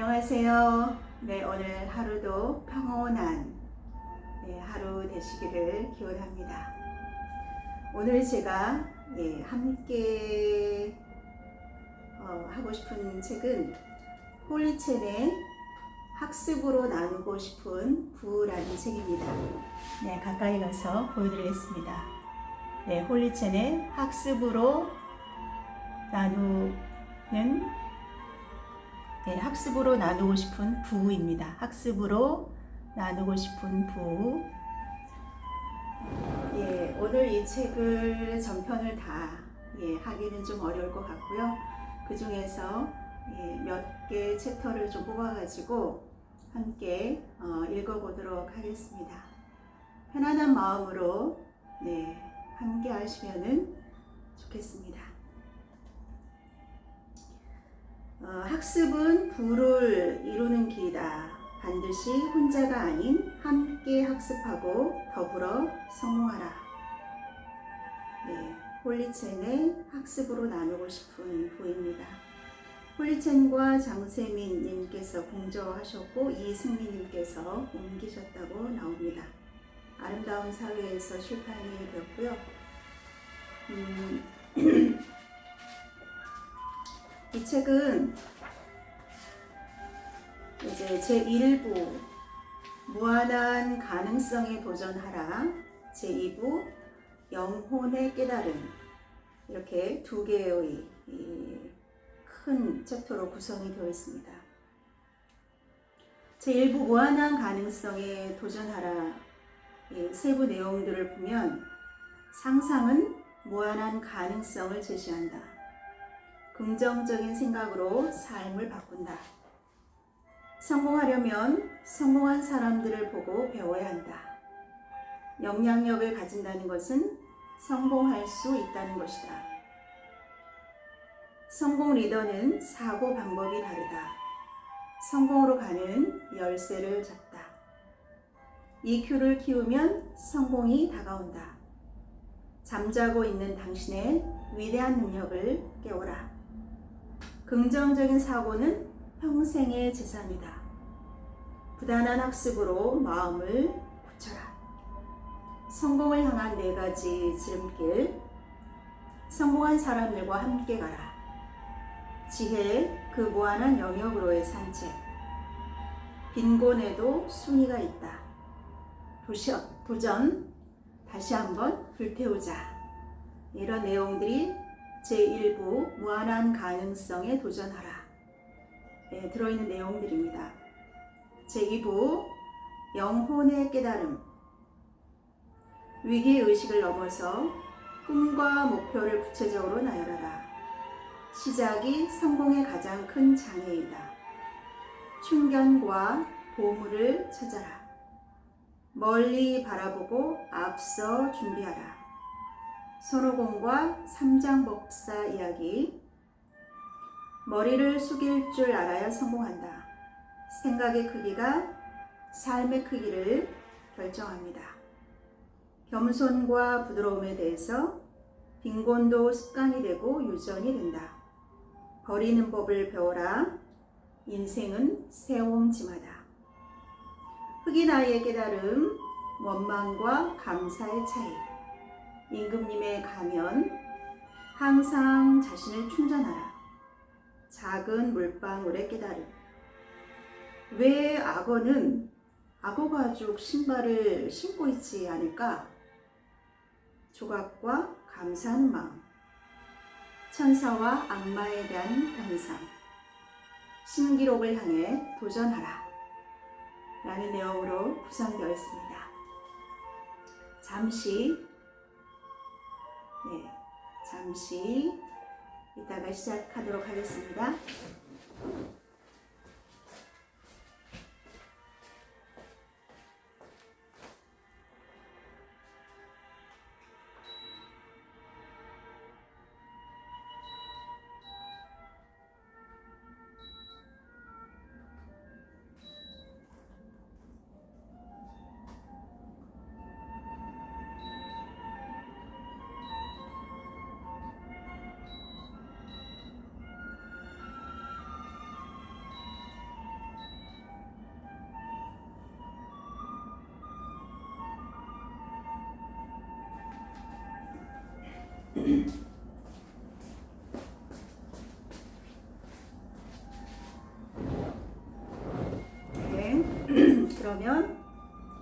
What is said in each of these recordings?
안녕하세요. 네, 오늘 하루도 평온한 하루 되시기를 기원합니다. 오늘 제가 함께 하고 싶은 책은 홀리첸의 학습으로 나누고 싶은 부라는 책입니다. 네, 가까이 가서 보여드리겠습니다. 네, 홀리첸의 학습으로 나누고 싶은 부입니다. 학습으로 나누고 싶은 부. 오늘 이 책을 전편을 다 하기는 좀 어려울 것 같고요. 그 중에서 몇 개 챕터를 좀 뽑아가지고 함께 읽어보도록 하겠습니다. 편안한 마음으로 함께 하시면 좋겠습니다. 학습은 부를 이루는 길이다. 반드시 혼자가 아닌 함께 학습하고 더불어 성공하라. 홀리첸의 학습으로 나누고 싶은 부입니다. 홀리첸과 장세민 님께서 공저하셨고 이승민님께서 옮기셨다고 나옵니다. 아름다운 사회에서 출판이 되었고요. 이 책은 이제 제1부 무한한 가능성에 도전하라, 제2부 영혼의 깨달음, 이렇게 두 개의 큰 챕터로 구성이 되어 있습니다. 제1부 무한한 가능성에 도전하라, 세부 내용들을 보면 상상은 무한한 가능성을 제시한다. 긍정적인 생각으로 삶을 바꾼다. 성공하려면 성공한 사람들을 보고 배워야 한다. 영향력을 가진다는 것은 성공할 수 있다는 것이다. 성공 리더는 사고 방법이 다르다. 성공으로 가는 열쇠를 잡다. EQ를 키우면 성공이 다가온다. 잠자고 있는 당신의 위대한 능력을 깨워라. 긍정적인 사고는 평생의 재산이다. 부단한 학습으로 마음을 고쳐라. 성공을 향한 4가지 지름길. 성공한 사람들과 함께 가라. 지혜, 그 무한한 영역으로의 산책. 빈곤에도 순위가 있다. 도전, 다시 한번 불태우자. 이런 내용들이 제1부 무한한 가능성에 도전하라 들어있는 내용들입니다. 제2부 영혼의 깨달음. 위기의식을 넘어서 꿈과 목표를 구체적으로 나열하라. 시작이 성공의 가장 큰 장애이다. 충견과 보물을 찾아라. 멀리 바라보고 앞서 준비하라. 손오공과 삼장법사 이야기. 머리를 숙일 줄 알아야 성공한다. 생각의 크기가 삶의 크기를 결정합니다. 겸손과 부드러움에 대해서. 빈곤도 습관이 되고 유전이 된다. 버리는 법을 배워라. 인생은 새옹지마다. 흑인 아이의 깨달음. 원망과 감사의 차이. 임금님의 가면. 항상 자신을 충전하라. 작은 물방울의 깨달음. 왜 악어는 악어 가죽 신발을 신고 있지 않을까? 조각과 감사하는 마음. 천사와 악마에 대한 감상. 신기록을 향해 도전하라. 라는 내용으로 구성되어 있습니다. 잠시 이따가 시작하도록 하겠습니다. 네. 그러면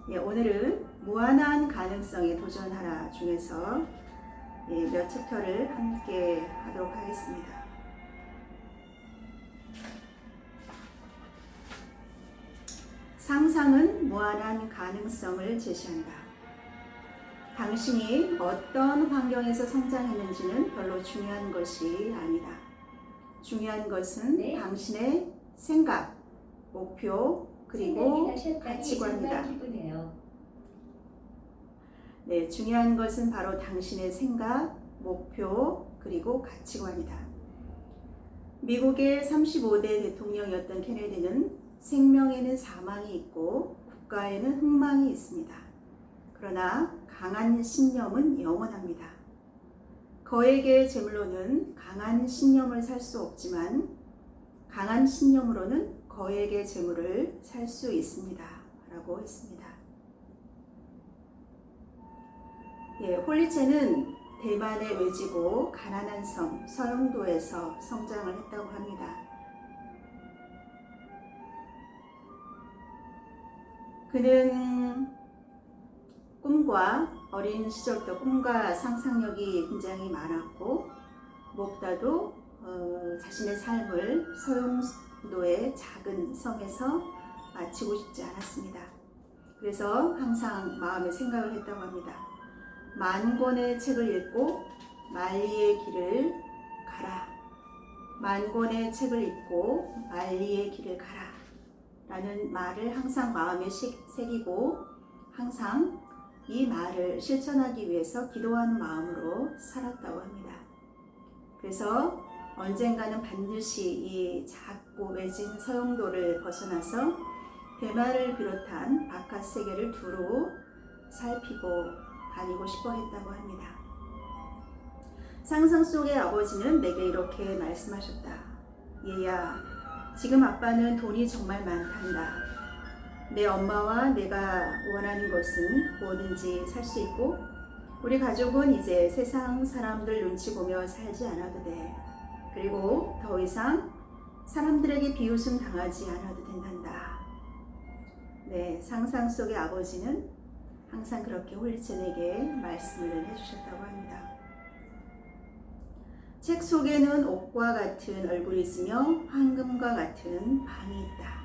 오늘은 무한한 가능성에 도전하라 중에서 몇 챕터를 함께 하도록 하겠습니다. 상상은 무한한 가능성을 제시한다. 당신이 어떤 환경에서 성장했는지는 별로 중요한 것이 아니다. 중요한 것은 당신의 생각, 목표, 그리고 가치관이다. 네, 중요한 것은 바로 당신의 생각, 목표, 그리고 가치관이다. 미국의 35대 대통령이었던 케네디는 생명에는 사망이 있고 국가에는 흥망이 있습니다. 그러나 강한 신념은 영원합니다. 거액의 재물로는 강한 신념을 살 수 없지만 강한 신념으로는 거액의 재물을 살 수 있습니다. 라고 했습니다. 홀리체는 대만의 외지고 가난한 섬 서영도에서 성장을 했다고 합니다. 그는 어린 시절부터 꿈과 상상력이 굉장히 많았고 무엇보다도 자신의 삶을 서영도의 작은 섬에서 마치고 싶지 않았습니다. 그래서 항상 마음에 생각을 했다고 합니다. 만 권의 책을 읽고 만리의 길을 가라. 만 권의 책을 읽고 만리의 길을 가라. 라는 말을 항상 마음에 새기고 항상 이 말을 실천하기 위해서 기도하는 마음으로 살았다고 합니다. 그래서 언젠가는 반드시 이 작고 외진 서영도를 벗어나서 대만을 비롯한 바깥 세계를 두루 살피고 다니고 싶어 했다고 합니다. 상상 속의 아버지는 내게 이렇게 말씀하셨다. 얘야, 지금 아빠는 돈이 정말 많단다. 내 엄마와 내가 원하는 것은 뭐든지 살 수 있고 우리 가족은 이제 세상 사람들 눈치 보며 살지 않아도 돼. 그리고 더 이상 사람들에게 비웃음 당하지 않아도 된단다. 네, 상상 속의 아버지는 항상 그렇게 홀리첸에게 말씀을 해주셨다고 합니다. 책 속에는 옥과 같은 얼굴이 있으며 황금과 같은 방이 있다.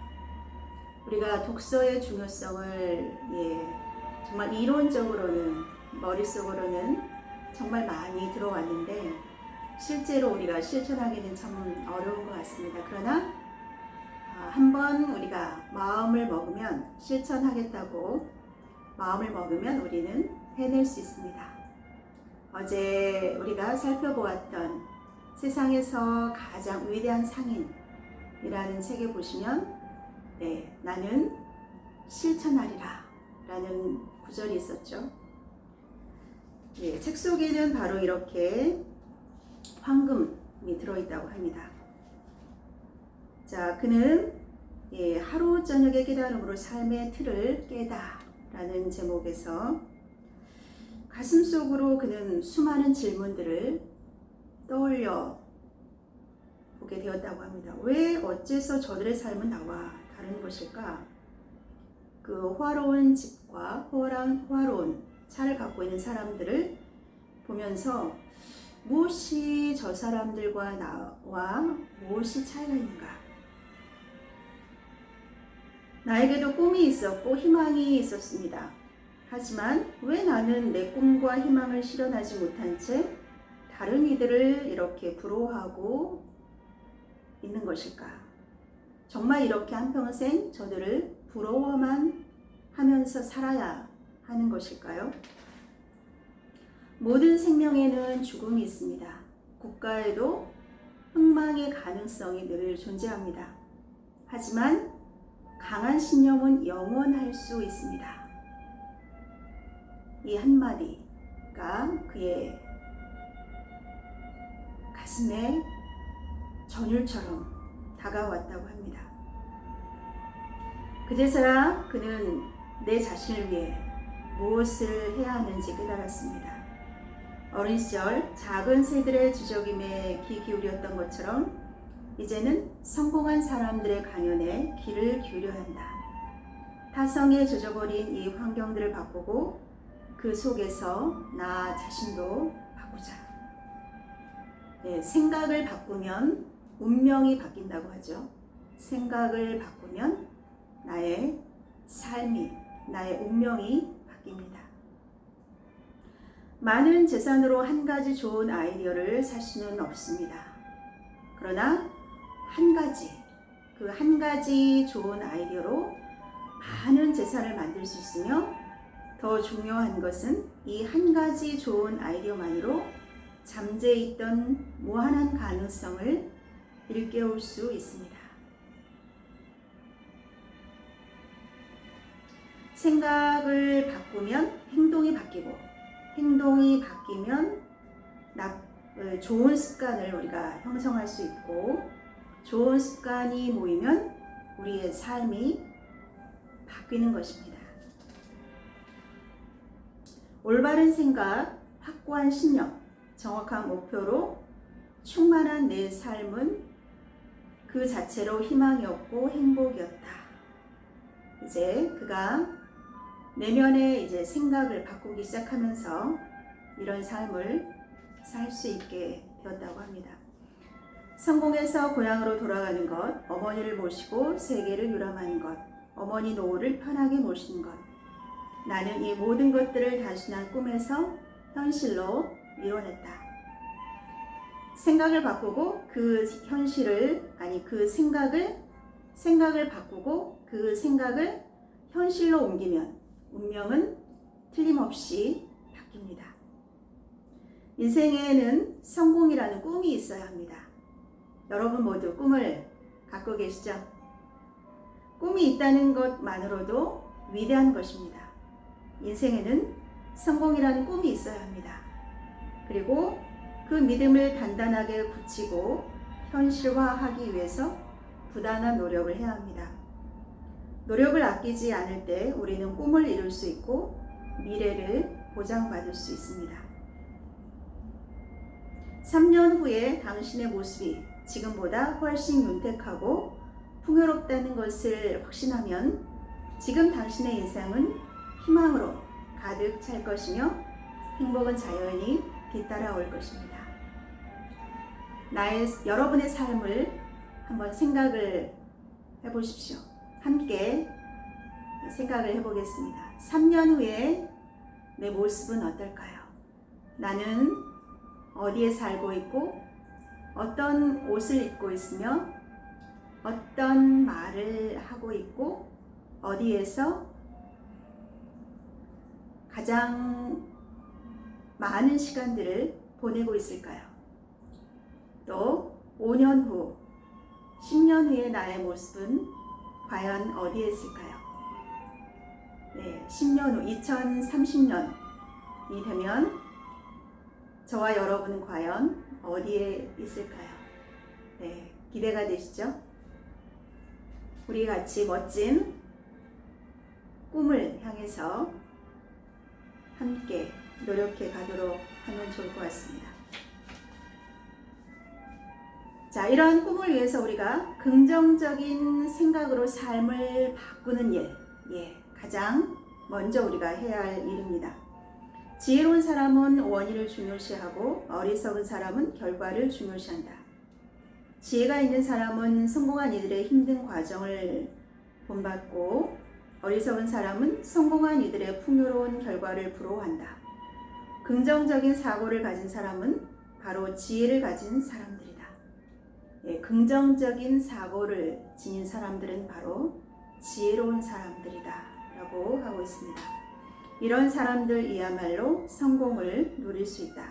우리가 독서의 중요성을 정말 이론적으로는 머릿속으로는 정말 많이 들어왔는데 실제로 우리가 실천하기는 참 어려운 것 같습니다. 그러나 한번 우리가 마음을 먹으면 실천하겠다고 마음을 먹으면 우리는 해낼 수 있습니다. 어제 우리가 살펴보았던 세상에서 가장 위대한 상인이라는 책에 보시면 나는 실천하리라 라는 구절이 있었죠. 책 속에는 바로 이렇게 황금이 들어있다고 합니다. 자, 그는 하루 저녁의 깨달음으로 삶의 틀을 깨다 라는 제목에서 가슴속으로 그는 수많은 질문들을 떠올려 보게 되었다고 합니다. 왜 어째서 저들의 삶은 나와 다른 것일까? 그 호화로운 집과 호화로운 차를 갖고 있는 사람들을 보면서 무엇이 저 사람들과 나와 무엇이 차이가 있는가? 나에게도 꿈이 있었고 희망이 있었습니다. 하지만 왜 나는 내 꿈과 희망을 실현하지 못한 채 다른 이들을 이렇게 부러워하고 있는 것일까? 정말 이렇게 한평생 저들을 부러워만 하면서 살아야 하는 것일까요? 모든 생명에는 죽음이 있습니다. 국가에도 흥망의 가능성이 늘 존재합니다. 하지만 강한 신념은 영원할 수 있습니다. 이 한마디가 그의 가슴에 전율처럼 다가왔다고 합니다. 그제서야 그는 내 자신을 위해 무엇을 해야 하는지 깨달았습니다. 어린 시절 작은 새들의 주저김에 귀 기울였던 것처럼 이제는 성공한 사람들의 강연에 귀를 기울여야 한다. 타성에 젖어버린 이 환경들을 바꾸고 그 속에서 나 자신도 바꾸자. 네, 생각을 바꾸면 운명이 바뀐다고 하죠. 생각을 바꾸면 나의 삶이, 나의 운명이 바뀝니다. 많은 재산으로 한 가지 좋은 아이디어를 살 수는 없습니다. 그러나 그 한 가지 좋은 아이디어로 많은 재산을 만들 수 있으며 더 중요한 것은 이 한 가지 좋은 아이디어만으로 잠재해 있던 무한한 가능성을 일깨울 수 있습니다. 생각을 바꾸면 행동이 바뀌고 행동이 바뀌면 좋은 습관을 우리가 형성할 수 있고 좋은 습관이 모이면 우리의 삶이 바뀌는 것입니다. 올바른 생각, 확고한 신념, 정확한 목표로 충만한 내 삶은 그 자체로 희망이었고 행복이었다. 이제 그가 내면의 생각을 바꾸기 시작하면서 이런 삶을 살 수 있게 되었다고 합니다. 성공해서 고향으로 돌아가는 것, 어머니를 모시고 세계를 유람하는 것, 어머니 노후를 편하게 모시는 것. 나는 이 모든 것들을 단순한 꿈에서 현실로 이뤄냈다. 생각을 바꾸고 그 생각을 바꾸고 그 생각을 현실로 옮기면 운명은 틀림없이 바뀝니다. 인생에는 성공이라는 꿈이 있어야 합니다. 여러분 모두 꿈을 갖고 계시죠? 꿈이 있다는 것만으로도 위대한 것입니다. 인생에는 성공이라는 꿈이 있어야 합니다. 그리고 그 믿음을 단단하게 굳히고 현실화하기 위해서 부단한 노력을 해야 합니다. 노력을 아끼지 않을 때 우리는 꿈을 이룰 수 있고 미래를 보장받을 수 있습니다. 3년 후에 당신의 모습이 지금보다 훨씬 윤택하고 풍요롭다는 것을 확신하면 지금 당신의 인생은 희망으로 가득 찰 것이며 행복은 자연히 뒤따라올 것입니다. 여러분의 삶을 한번 생각을 해보십시오. 함께 생각을 해보겠습니다. 3년 후에 내 모습은 어떨까요? 나는 어디에 살고 있고 어떤 옷을 입고 있으며 어떤 말을 하고 있고 어디에서 가장 많은 시간들을 보내고 있을까요? 또 5년 후, 10년 후의 나의 모습은 과연 어디에 있을까요? 네, 10년 후, 2030년이 되면 저와 여러분은 과연 어디에 있을까요? 네, 기대가 되시죠? 우리 같이 멋진 꿈을 향해서 함께 노력해 가도록 하면 좋을 것 같습니다. 자, 이러한 꿈을 위해서 우리가 긍정적인 생각으로 삶을 바꾸는 일, 가장 먼저 우리가 해야 할 일입니다. 지혜로운 사람은 원인을 중요시하고 어리석은 사람은 결과를 중요시한다. 지혜가 있는 사람은 성공한 이들의 힘든 과정을 본받고 어리석은 사람은 성공한 이들의 풍요로운 결과를 부러워한다. 긍정적인 사고를 가진 사람은 바로 지혜를 가진 사람들이다. 긍정적인 사고를 지닌 사람들은 바로 지혜로운 사람들이다 라고 하고 있습니다. 이런 사람들이야말로 성공을 누릴 수 있다.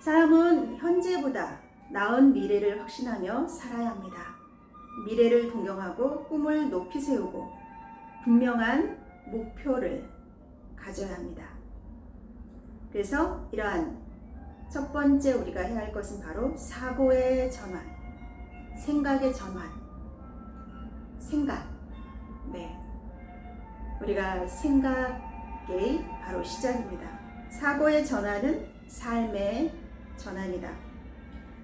사람은 현재보다 나은 미래를 확신하며 살아야 합니다. 미래를 동경하고 꿈을 높이 세우고 분명한 목표를 가져야 합니다. 그래서 이러한 첫 번째 우리가 해야 할 것은 바로 사고의 전환, 생각의 전환. 우리가 생각이 바로 시작입니다. 사고의 전환은 삶의 전환이다.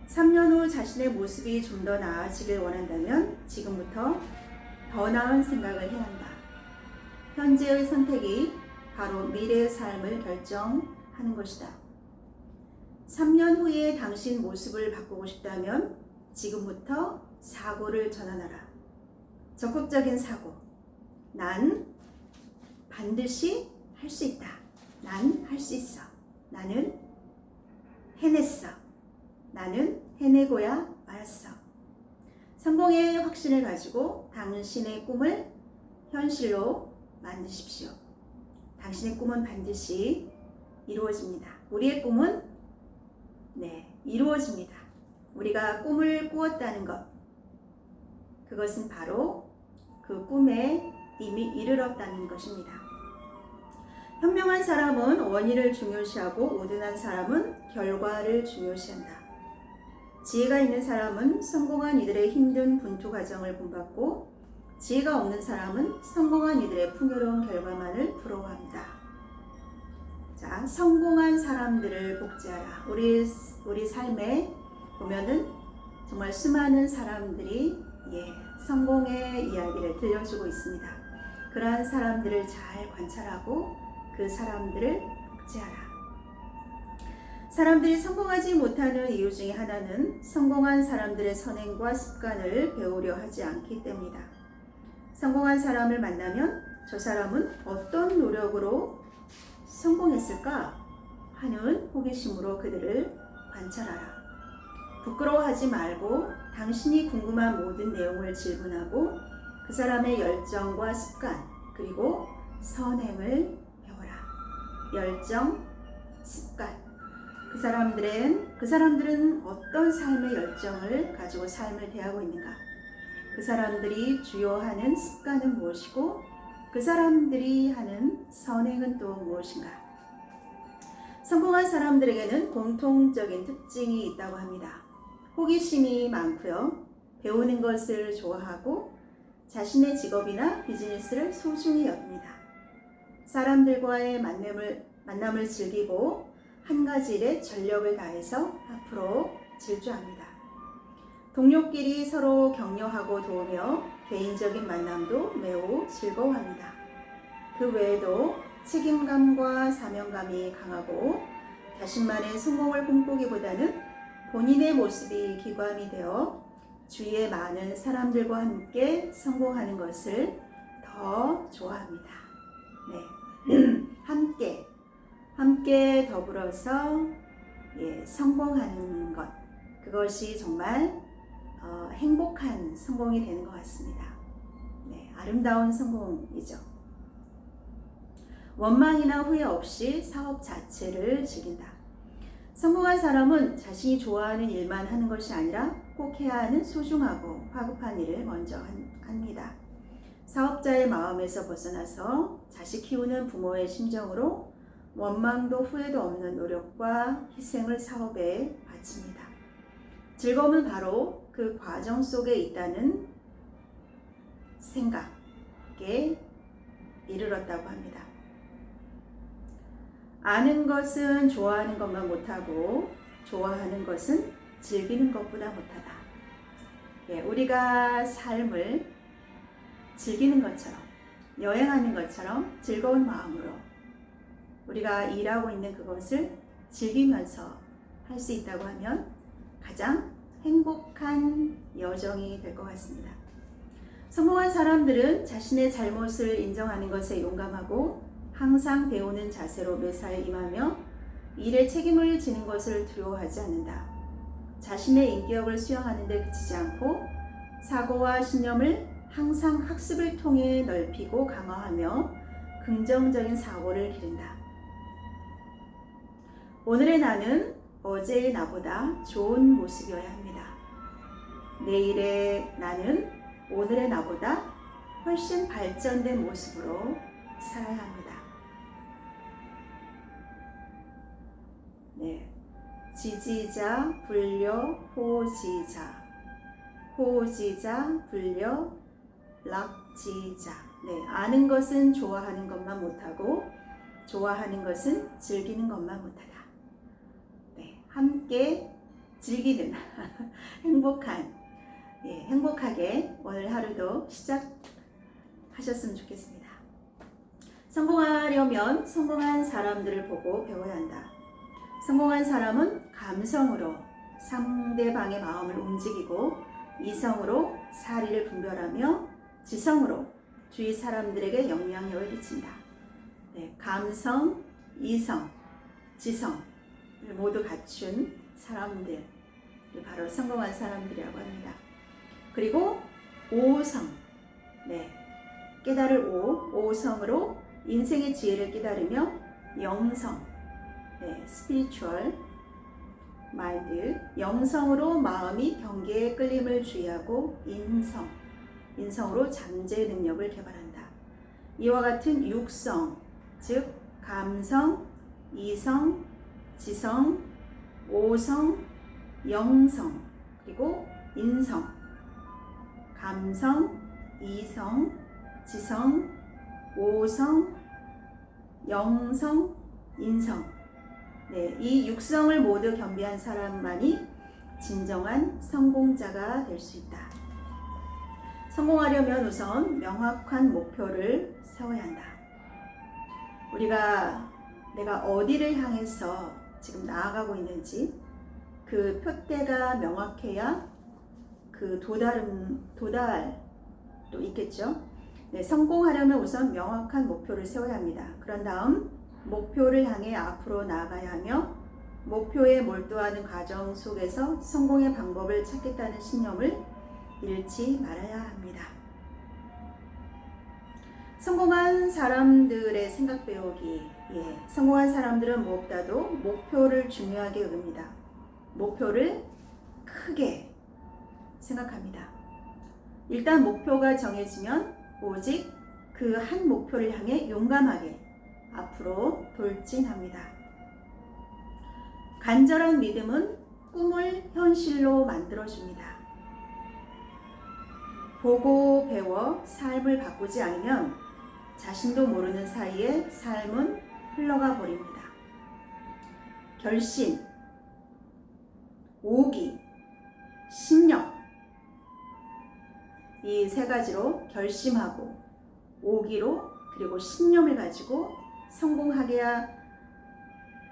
3년 후 자신의 모습이 좀 더 나아지길 원한다면 지금부터 더 나은 생각을 해야 한다. 현재의 선택이 바로 미래의 삶을 결정하는 것이다. 3년 후에 당신 모습을 바꾸고 싶다면 지금부터 사고를 전환하라. 적극적인 사고. 난 반드시 할 수 있다. 난 할 수 있어. 나는 해냈어. 나는 해내고야 말았어. 성공의 확신을 가지고 당신의 꿈을 현실로 만드십시오. 당신의 꿈은 반드시 이루어집니다. 우리의 꿈은 이루어집니다. 우리가 꿈을 꾸었다는 것, 그것은 바로 그 꿈에 이미 이르렀다는 것입니다. 현명한 사람은 원인을 중요시하고 우둔한 사람은 결과를 중요시한다. 지혜가 있는 사람은 성공한 이들의 힘든 분투 과정을 본받고 지혜가 없는 사람은 성공한 이들의 풍요로운 결과만을 부러워합니다. 자, 성공한 사람들을 복제하라. 우리 삶에 보면은 정말 수많은 사람들이 성공의 이야기를 들려주고 있습니다. 그러한 사람들을 잘 관찰하고 그 사람들을 복제하라. 사람들이 성공하지 못하는 이유 중에 하나는 성공한 사람들의 선행과 습관을 배우려 하지 않기 때문이다. 성공한 사람을 만나면 저 사람은 어떤 노력으로 성공했을까 하는 호기심으로 그들을 관찰하라. 부끄러워하지 말고 당신이 궁금한 모든 내용을 질문하고 그 사람의 열정과 습관 그리고 선행을 배워라. 열정, 습관. 그 사람들은 어떤 삶의 열정을 가지고 삶을 대하고 있는가? 그 사람들이 주요하는 습관은 무엇이고 그 사람들이 하는 선행은 또 무엇인가? 성공한 사람들에게는 공통적인 특징이 있다고 합니다. 호기심이 많고요. 배우는 것을 좋아하고 자신의 직업이나 비즈니스를 소중히 여깁니다. 사람들과의 만남을 즐기고 한 가지 일에 전력을 다해서 앞으로 질주합니다. 동료끼리 서로 격려하고 도우며 개인적인 만남도 매우 즐거워합니다. 그 외에도 책임감과 사명감이 강하고 자신만의 성공을 꿈꾸기보다는 본인의 모습이 기관이 되어 주위의 많은 사람들과 함께 성공하는 것을 더 좋아합니다. 함께 더불어서 성공하는 것, 그것이 정말 행복한 성공이 되는 것 같습니다. 아름다운 성공이죠. 원망이나 후회 없이 사업 자체를 즐긴다. 성공한 사람은 자신이 좋아하는 일만 하는 것이 아니라 꼭 해야 하는 소중하고 화급한 일을 먼저 합니다. 사업자의 마음에서 벗어나서 자식 키우는 부모의 심정으로 원망도 후회도 없는 노력과 희생을 사업에 바칩니다. 즐거움은 바로 그 과정 속에 있다는 생각에 이르렀다고 합니다. 아는 것은 좋아하는 것만 못하고 좋아하는 것은 즐기는 것보다 못하다. 우리가 삶을 즐기는 것처럼 여행하는 것처럼 즐거운 마음으로 우리가 일하고 있는 그것을 즐기면서 할 수 있다고 하면 가장 행복한 여정이 될 것 같습니다. 성공한 사람들은 자신의 잘못을 인정하는 것에 용감하고 항상 배우는 자세로 매사에 임하며 일에 책임을 지는 것을 두려워하지 않는다. 자신의 인격을 수양하는 데 그치지 않고 사고와 신념을 항상 학습을 통해 넓히고 강화하며 긍정적인 사고를 기른다. 오늘의 나는 어제의 나보다 좋은 모습이어야 합니다. 내일의 나는 오늘의 나보다 훨씬 발전된 모습으로 살아야 합니다. 지지자, 불려, 호지자. 호지자, 불려, 락지자. 아는 것은 좋아하는 것만 못하고 좋아하는 것은 즐기는 것만 못하다. 네, 함께 즐기는 행복하게 오늘 하루도 시작하셨으면 좋겠습니다. 성공하려면 성공한 사람들을 보고 배워야 한다. 성공한 사람은 감성으로 상대방의 마음을 움직이고, 이성으로 사리를 분별하며, 지성으로 주위 사람들에게 영향력을 끼친다. 네, 감성, 이성, 지성을 모두 갖춘 사람들, 바로 성공한 사람들이라고 합니다. 그리고 오성, 네, 깨달을 오성으로 인생의 지혜를 깨달으며, 영성, 네, 스피리추얼 마인드, 영성으로 마음이 경계의 끌림을 주의하고, 인성으로 잠재 능력을 개발한다. 이와 같은 육성, 즉 감성, 이성, 지성, 오성, 영성, 그리고 인성, 감성, 이성, 지성, 오성, 영성, 인성, 네, 이 육성을 모두 겸비한 사람만이 진정한 성공자가 될 수 있다. 성공하려면 우선 명확한 목표를 세워야 한다. 내가 어디를 향해서 지금 나아가고 있는지 그 표대가 명확해야 그 도달도 있겠죠. 네, 성공하려면 우선 명확한 목표를 세워야 합니다. 그런 다음 목표를 향해 앞으로 나아가야 하며, 목표에 몰두하는 과정 속에서 성공의 방법을 찾겠다는 신념을 잃지 말아야 합니다. 성공한 사람들의 생각 배우기. 성공한 사람들은 무엇보다도 목표를 중요하게 여깁니다. 목표를 크게 생각합니다. 일단 목표가 정해지면 오직 그 한 목표를 향해 용감하게 앞으로 돌진합니다. 간절한 믿음은 꿈을 현실로 만들어줍니다. 보고 배워 삶을 바꾸지 않으면 자신도 모르는 사이에 삶은 흘러가 버립니다. 결심, 오기, 신념, 이 세 가지로 결심하고, 오기로, 그리고 신념을 가지고 성공하게야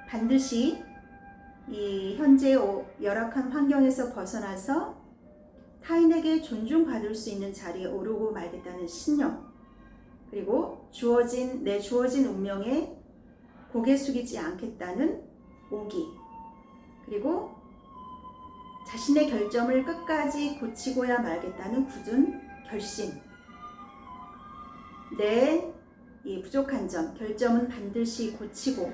반드시 이 현재의 열악한 환경에서 벗어나서 타인에게 존중받을 수 있는 자리에 오르고 말겠다는 신념, 그리고 내 주어진 운명에 고개 숙이지 않겠다는 오기, 그리고 자신의 결점을 끝까지 고치고야 말겠다는 굳은 결심, 내 이 부족한 점, 결점은 반드시 고치고,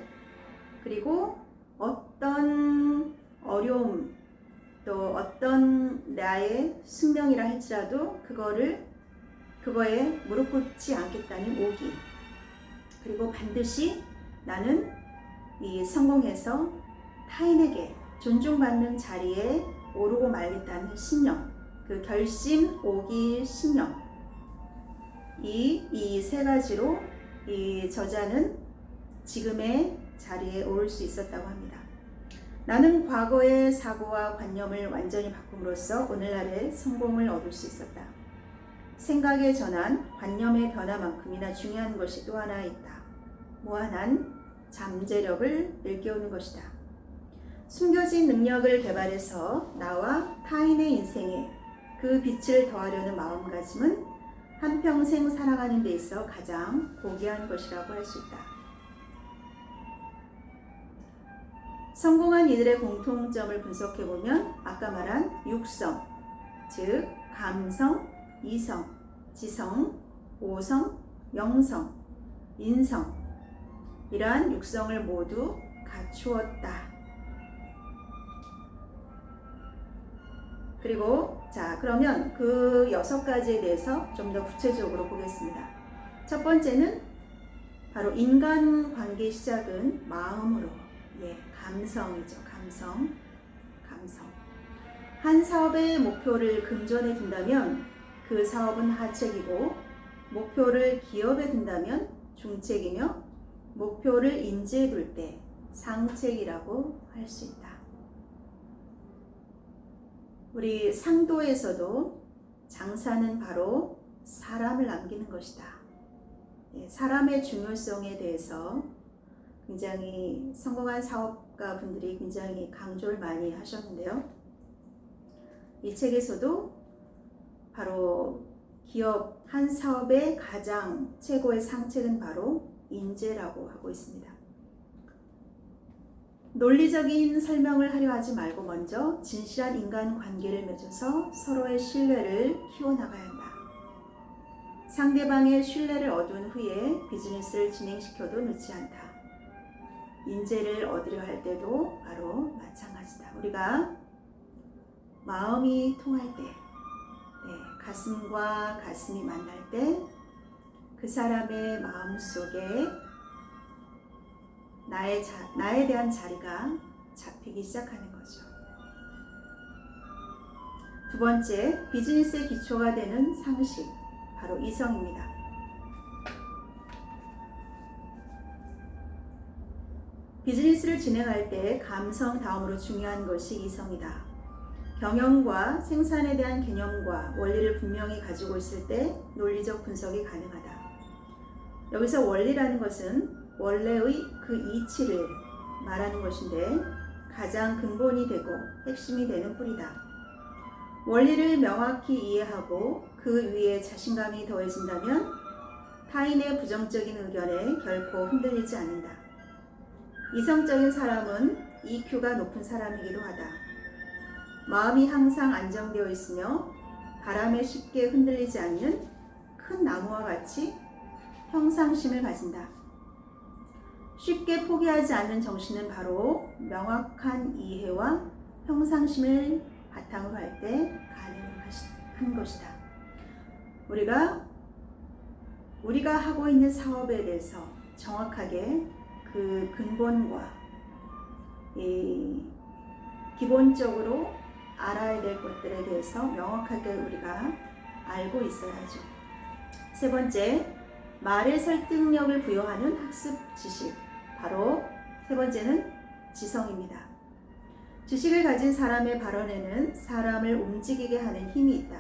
그리고 어떤 어려움, 또 어떤 나의 숙명이라 할지라도 그거에 무릎 꿇지 않겠다는 오기, 그리고 반드시 나는 이 성공해서 타인에게 존중받는 자리에 오르고 말겠다는 신념, 그 결심, 오기, 신념, 이 세 가지로 이 저자는 지금의 자리에 오를 수 있었다고 합니다. 나는 과거의 사고와 관념을 완전히 바꿈으로써 오늘날의 성공을 얻을 수 있었다. 생각의 전환, 관념의 변화만큼이나 중요한 것이 또 하나 있다. 무한한 잠재력을 일깨우는 것이다. 숨겨진 능력을 개발해서 나와 타인의 인생에 그 빛을 더하려는 마음가짐은 한평생 살아가는 데 있어 가장 고귀한 것이라고 할 수 있다. 성공한 이들의 공통점을 분석해보면 아까 말한 육성, 즉 감성, 이성, 지성, 오성, 영성, 인성, 이러한 육성을 모두 갖추었다. 그리고 그러면 그 6가지에 대해서 좀 더 구체적으로 보겠습니다. 첫 번째는 바로 인간관계 시작은 마음으로, 감성이죠. 감성. 한 사업의 목표를 금전에 둔다면 그 사업은 하책이고, 목표를 기업에 둔다면 중책이며, 목표를 인지해 둘 때 상책이라고 할 수 있다. 우리 상도에서도 장사는 바로 사람을 남기는 것이다. 사람의 중요성에 대해서 굉장히 성공한 사업가 분들이 굉장히 강조를 많이 하셨는데요. 이 책에서도 바로 기업 한 사업의 가장 최고의 상책은 바로 인재라고 하고 있습니다. 논리적인 설명을 하려 하지 말고 먼저 진실한 인간관계를 맺어서 서로의 신뢰를 키워나가야 한다. 상대방의 신뢰를 얻은 후에 비즈니스를 진행시켜도 늦지 않다. 인재를 얻으려 할 때도 바로 마찬가지다. 우리가 마음이 통할 때, 가슴과 가슴이 만날 때 그 사람의 마음속에 나에 대한 자리가 잡히기 시작하는 거죠. 두 번째, 비즈니스의 기초가 되는 상식, 바로 이성입니다. 비즈니스를 진행할 때 감성 다음으로 중요한 것이 이성이다. 경영과 생산에 대한 개념과 원리를 분명히 가지고 있을 때 논리적 분석이 가능하다. 여기서 원리라는 것은 원래의 그 이치를 말하는 것인데 가장 근본이 되고 핵심이 되는 뿌리다. 원리를 명확히 이해하고 그 위에 자신감이 더해진다면 타인의 부정적인 의견에 결코 흔들리지 않는다. 이성적인 사람은 EQ가 높은 사람이기도 하다. 마음이 항상 안정되어 있으며 바람에 쉽게 흔들리지 않는 큰 나무와 같이 평상심을 가진다. 쉽게 포기하지 않는 정신은 바로 명확한 이해와 평상심을 바탕으로 할 때 가능한 것이다. 우리가 하고 있는 사업에 대해서 정확하게 그 근본과 기본적으로 알아야 될 것들에 대해서 명확하게 우리가 알고 있어야죠. 세 번째, 말의 설득력을 부여하는 학습 지식. 바로 세 번째는 지성입니다. 지식을 가진 사람의 발언에는 사람을 움직이게 하는 힘이 있다.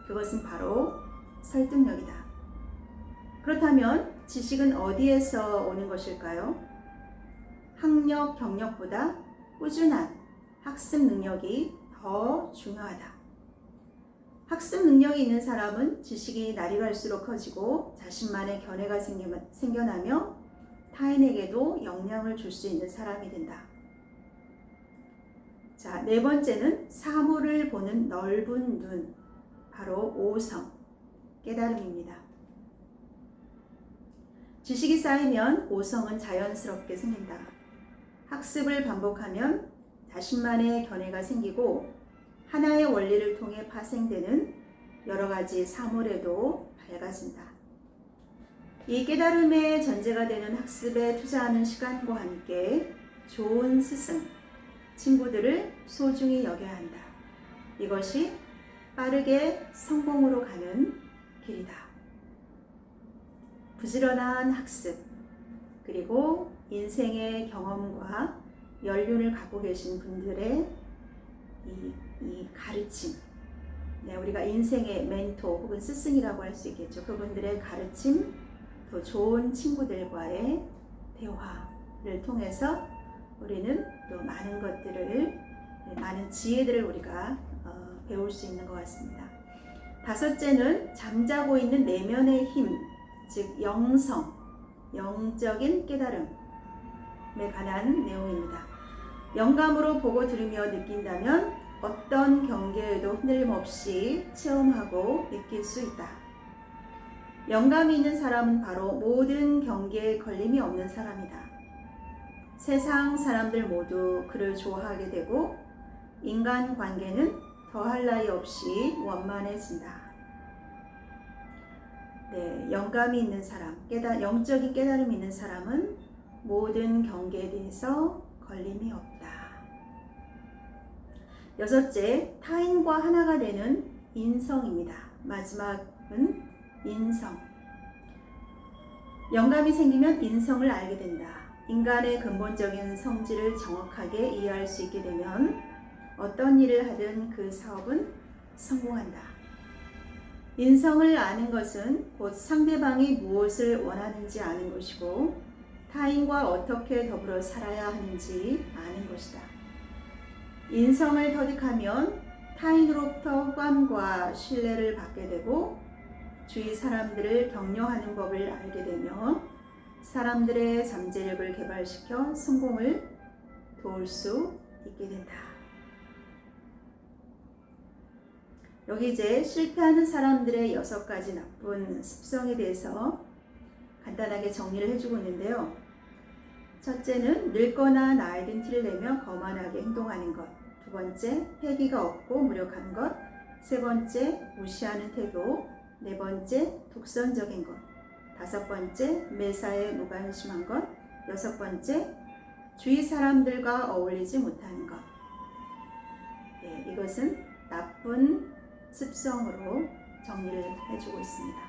그것은 바로 설득력이다. 그렇다면 지식은 어디에서 오는 것일까요? 학력, 경력보다 꾸준한 학습 능력이 더 중요하다. 학습 능력이 있는 사람은 지식이 날이 갈수록 커지고 자신만의 견해가 생겨나며 타인에게도 영향을 줄 수 있는 사람이 된다. 자, 네 번째는 사물을 보는 넓은 눈, 바로 오성, 깨달음입니다. 지식이 쌓이면 오성은 자연스럽게 생긴다. 학습을 반복하면 자신만의 견해가 생기고 하나의 원리를 통해 파생되는 여러 가지 사물에도 밝아진다. 이 깨달음의 전제가 되는 학습에 투자하는 시간과 함께 좋은 스승, 친구들을 소중히 여겨야 한다. 이것이 빠르게 성공으로 가는 길이다. 부지런한 학습, 그리고 인생의 경험과 연륜을 갖고 계신 분들의 이 가르침, 우리가 인생의 멘토 혹은 스승이라고 할 수 있겠죠. 그분들의 가르침, 또 좋은 친구들과의 대화를 통해서 우리는 또 많은 것들을, 많은 지혜들을 우리가 배울 수 있는 것 같습니다. 다섯째는 잠자고 있는 내면의 힘, 즉 영성, 영적인 깨달음에 관한 내용입니다. 영감으로 보고 들으며 느낀다면 어떤 경계에도 흔들림 없이 체험하고 느낄 수 있다. 영감이 있는 사람은 바로 모든 경계에 걸림이 없는 사람이다. 세상 사람들 모두 그를 좋아하게 되고 인간관계는 더할 나위 없이 원만해진다. 영감이 있는 사람, 영적인 깨달음이 있는 사람은 모든 경계에 대해서 걸림이 없다. 여섯째, 타인과 하나가 되는 인성입니다. 마지막은 인성. 영감이 생기면 인성을 알게 된다. 인간의 근본적인 성질을 정확하게 이해할 수 있게 되면 어떤 일을 하든 그 사업은 성공한다. 인성을 아는 것은 곧 상대방이 무엇을 원하는지 아는 것이고 타인과 어떻게 더불어 살아야 하는지 아는 것이다. 인성을 터득하면 타인으로부터 호감과 신뢰를 받게 되고 주위 사람들을 격려하는 법을 알게 되며 사람들의 잠재력을 개발시켜 성공을 도울 수 있게 된다. 여기 이제 실패하는 사람들의 6가지 나쁜 습성에 대해서 간단하게 정리를 해주고 있는데요. 첫째는 늙거나 나이 든 티를 내며 거만하게 행동하는 것. 두 번째, 패기가 없고 무력한 것. 세 번째, 무시하는 태도. 네 번째, 독선적인 것. 다섯 번째, 매사에 무관심한 것. 여섯 번째, 주위 사람들과 어울리지 못하는 것. 네, 이것은 나쁜 습성으로 정리를 해주고 있습니다.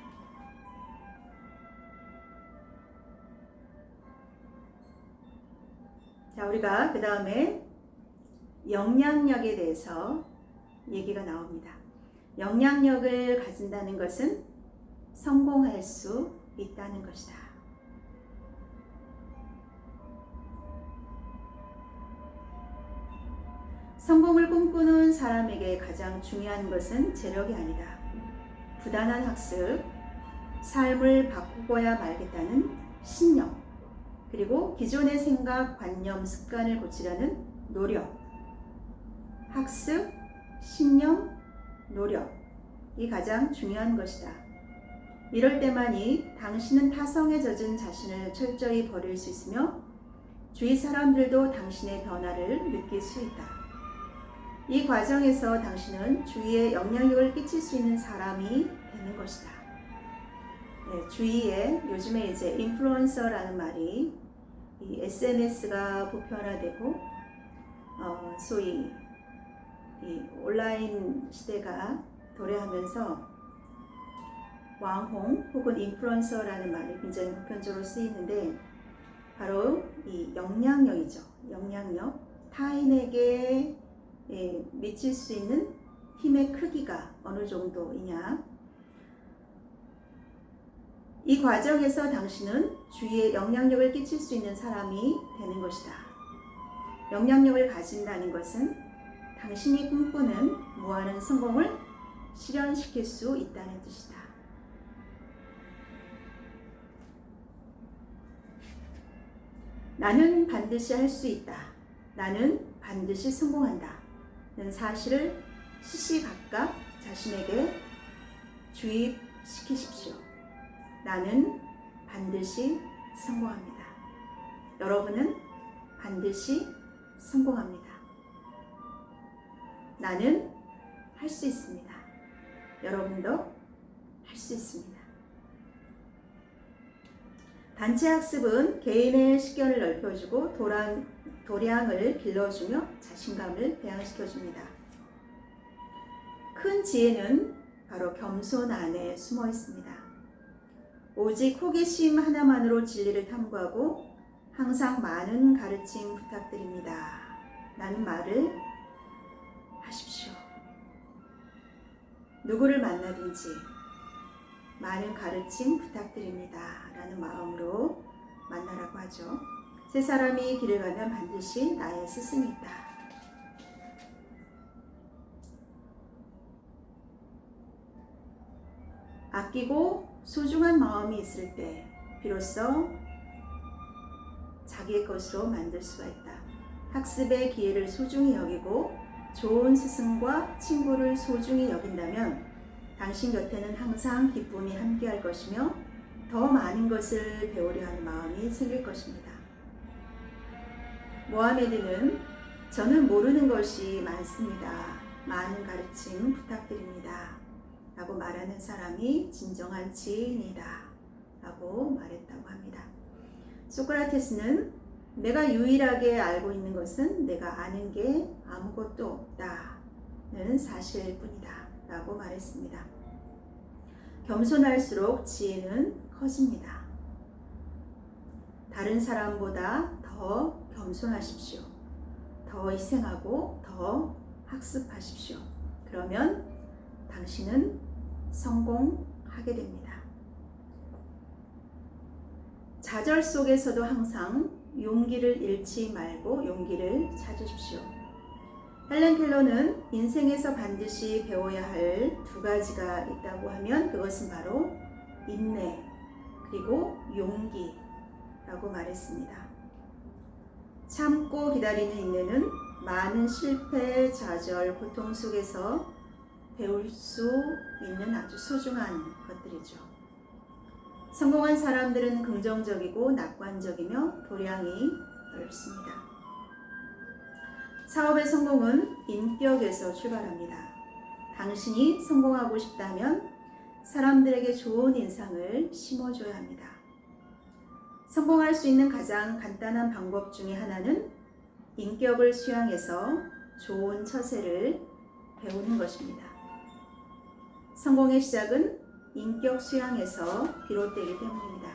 자, 우리가 그 다음에 영향력에 대해서 얘기가 나옵니다. 영향력을 가진다는 것은 성공할 수 있다는 것이다. 성공을 꿈꾸는 사람에게 가장 중요한 것은 재력이 아니다. 부단한 학습, 삶을 바꾸고야 말겠다는 신념, 그리고 기존의 생각, 관념, 습관을 고치려는 노력. 학습, 신념, 노력이 가장 중요한 것이다. 이럴 때만이 당신은 타성에 젖은 자신을 철저히 버릴 수 있으며 주위 사람들도 당신의 변화를 느낄 수 있다. 이 과정에서 당신은 주위에 영향력을 끼칠 수 있는 사람이 되는 것이다. 네, 주위에 요즘에 이제 인플루언서라는 말이 이 SNS가 보편화되고 소위 이 온라인 시대가 도래하면서 왕홍 혹은 인플루언서라는 말이 굉장히 보편적으로 쓰이는데 바로 이 영향력이죠. 영향력, 타인에게 미칠 수 있는 힘의 크기가 어느 정도이냐. 이 과정에서 당신은 주위에 영향력을 끼칠 수 있는 사람이 되는 것이다. 영향력을 가진다는 것은 당신이 꿈꾸는 무한한 성공을 실현시킬 수 있다는 뜻이다. 나는 반드시 할 수 있다. 나는 반드시 성공한다. 는 사실을 시시각각 자신에게 주입시키십시오. 나는 반드시 성공합니다. 여러분은 반드시 성공합니다. 나는 할 수 있습니다. 여러분도 할 수 있습니다. 단체 학습은 개인의 식견을 넓혀주고 도량을 길러주며 자신감을 배양시켜줍니다. 큰 지혜는 바로 겸손 안에 숨어 있습니다. 오직 호기심 하나만으로 진리를 탐구하고 항상 많은 가르침 부탁드립니다. 라는 말을 하십시오. 누구를 만나든지 많은 가르침 부탁드립니다. 라는 마음으로 만나라고 하죠. 세 사람이 길을 가면 반드시 나의 스승이 있다. 아끼고 소중한 마음이 있을 때 비로소 자기의 것으로 만들 수가 있다. 학습의 기회를 소중히 여기고 좋은 스승과 친구를 소중히 여긴다면 당신 곁에는 항상 기쁨이 함께할 것이며 더 많은 것을 배우려 하는 마음이 생길 것입니다. 모하메드는 저는 모르는 것이 많습니다. 많은 가르침 부탁드립니다. 라고 말하는 사람이 진정한 지혜인이다. 라고 말했다고 합니다. 소크라테스는 내가 유일하게 알고 있는 것은 내가 아는 게 아무것도 없다는 사실일 뿐이다. 라고 말했습니다. 겸손할수록 지혜는 커집니다. 다른 사람보다 더 겸손하십시오. 더 희생하고 더 학습하십시오. 그러면 당신은 성공하게 됩니다. 좌절 속에서도 항상 용기를 잃지 말고 용기를 찾으십시오. 헬렌 켈러는 인생에서 반드시 배워야 할 두 가지가 있다고 하면 그것은 바로 인내 그리고 용기라고 말했습니다. 참고 기다리는 인내는 많은 실패, 좌절, 고통 속에서 배울 수 있는 아주 소중한 것들이죠. 성공한 사람들은 긍정적이고 낙관적이며 도량이 넓습니다. 사업의 성공은 인격에서 출발합니다. 당신이 성공하고 싶다면 사람들에게 좋은 인상을 심어줘야 합니다. 성공할 수 있는 가장 간단한 방법 중에 하나는 인격을 수양해서 좋은 처세를 배우는 것입니다. 성공의 시작은 인격 수양에서 비롯되기 때문입니다.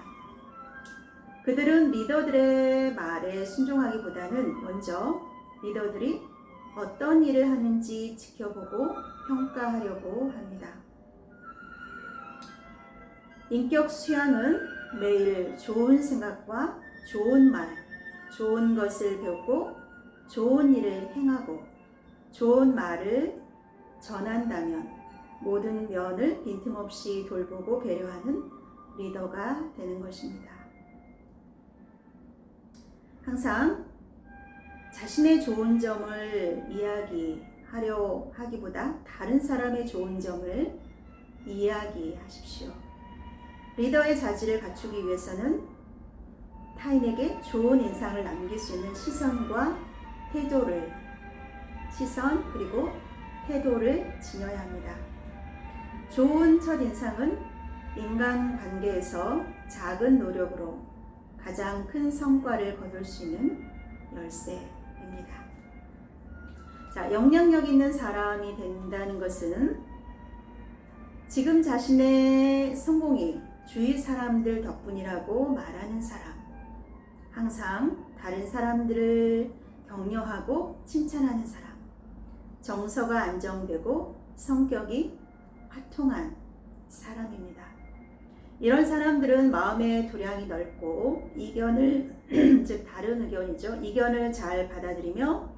그들은 리더들의 말에 순종하기보다는 먼저 리더들이 어떤 일을 하는지 지켜보고 평가하려고 합니다. 인격 수양은 매일 좋은 생각과 좋은 말, 좋은 것을 배우고 좋은 일을 행하고 좋은 말을 전한다면 모든 면을 빈틈없이 돌보고 배려하는 리더가 되는 것입니다. 항상 자신의 좋은 점을 이야기하려 하기보다 다른 사람의 좋은 점을 이야기하십시오. 리더의 자질을 갖추기 위해서는 타인에게 좋은 인상을 남길 수 있는 시선 그리고 태도를 지녀야 합니다. 좋은 첫인상은 인간관계에서 작은 노력으로 가장 큰 성과를 거둘 수 있는 열쇠입니다. 자, 영향력 있는 사람이 된다는 것은 지금 자신의 성공이 주위 사람들 덕분이라고 말하는 사람, 항상 다른 사람들을 격려하고 칭찬하는 사람, 정서가 안정되고 성격이 화통한 사람입니다. 이런 사람들은 마음의 도량이 넓고 이견을 즉 다른 의견이죠. 이견을 잘 받아들이며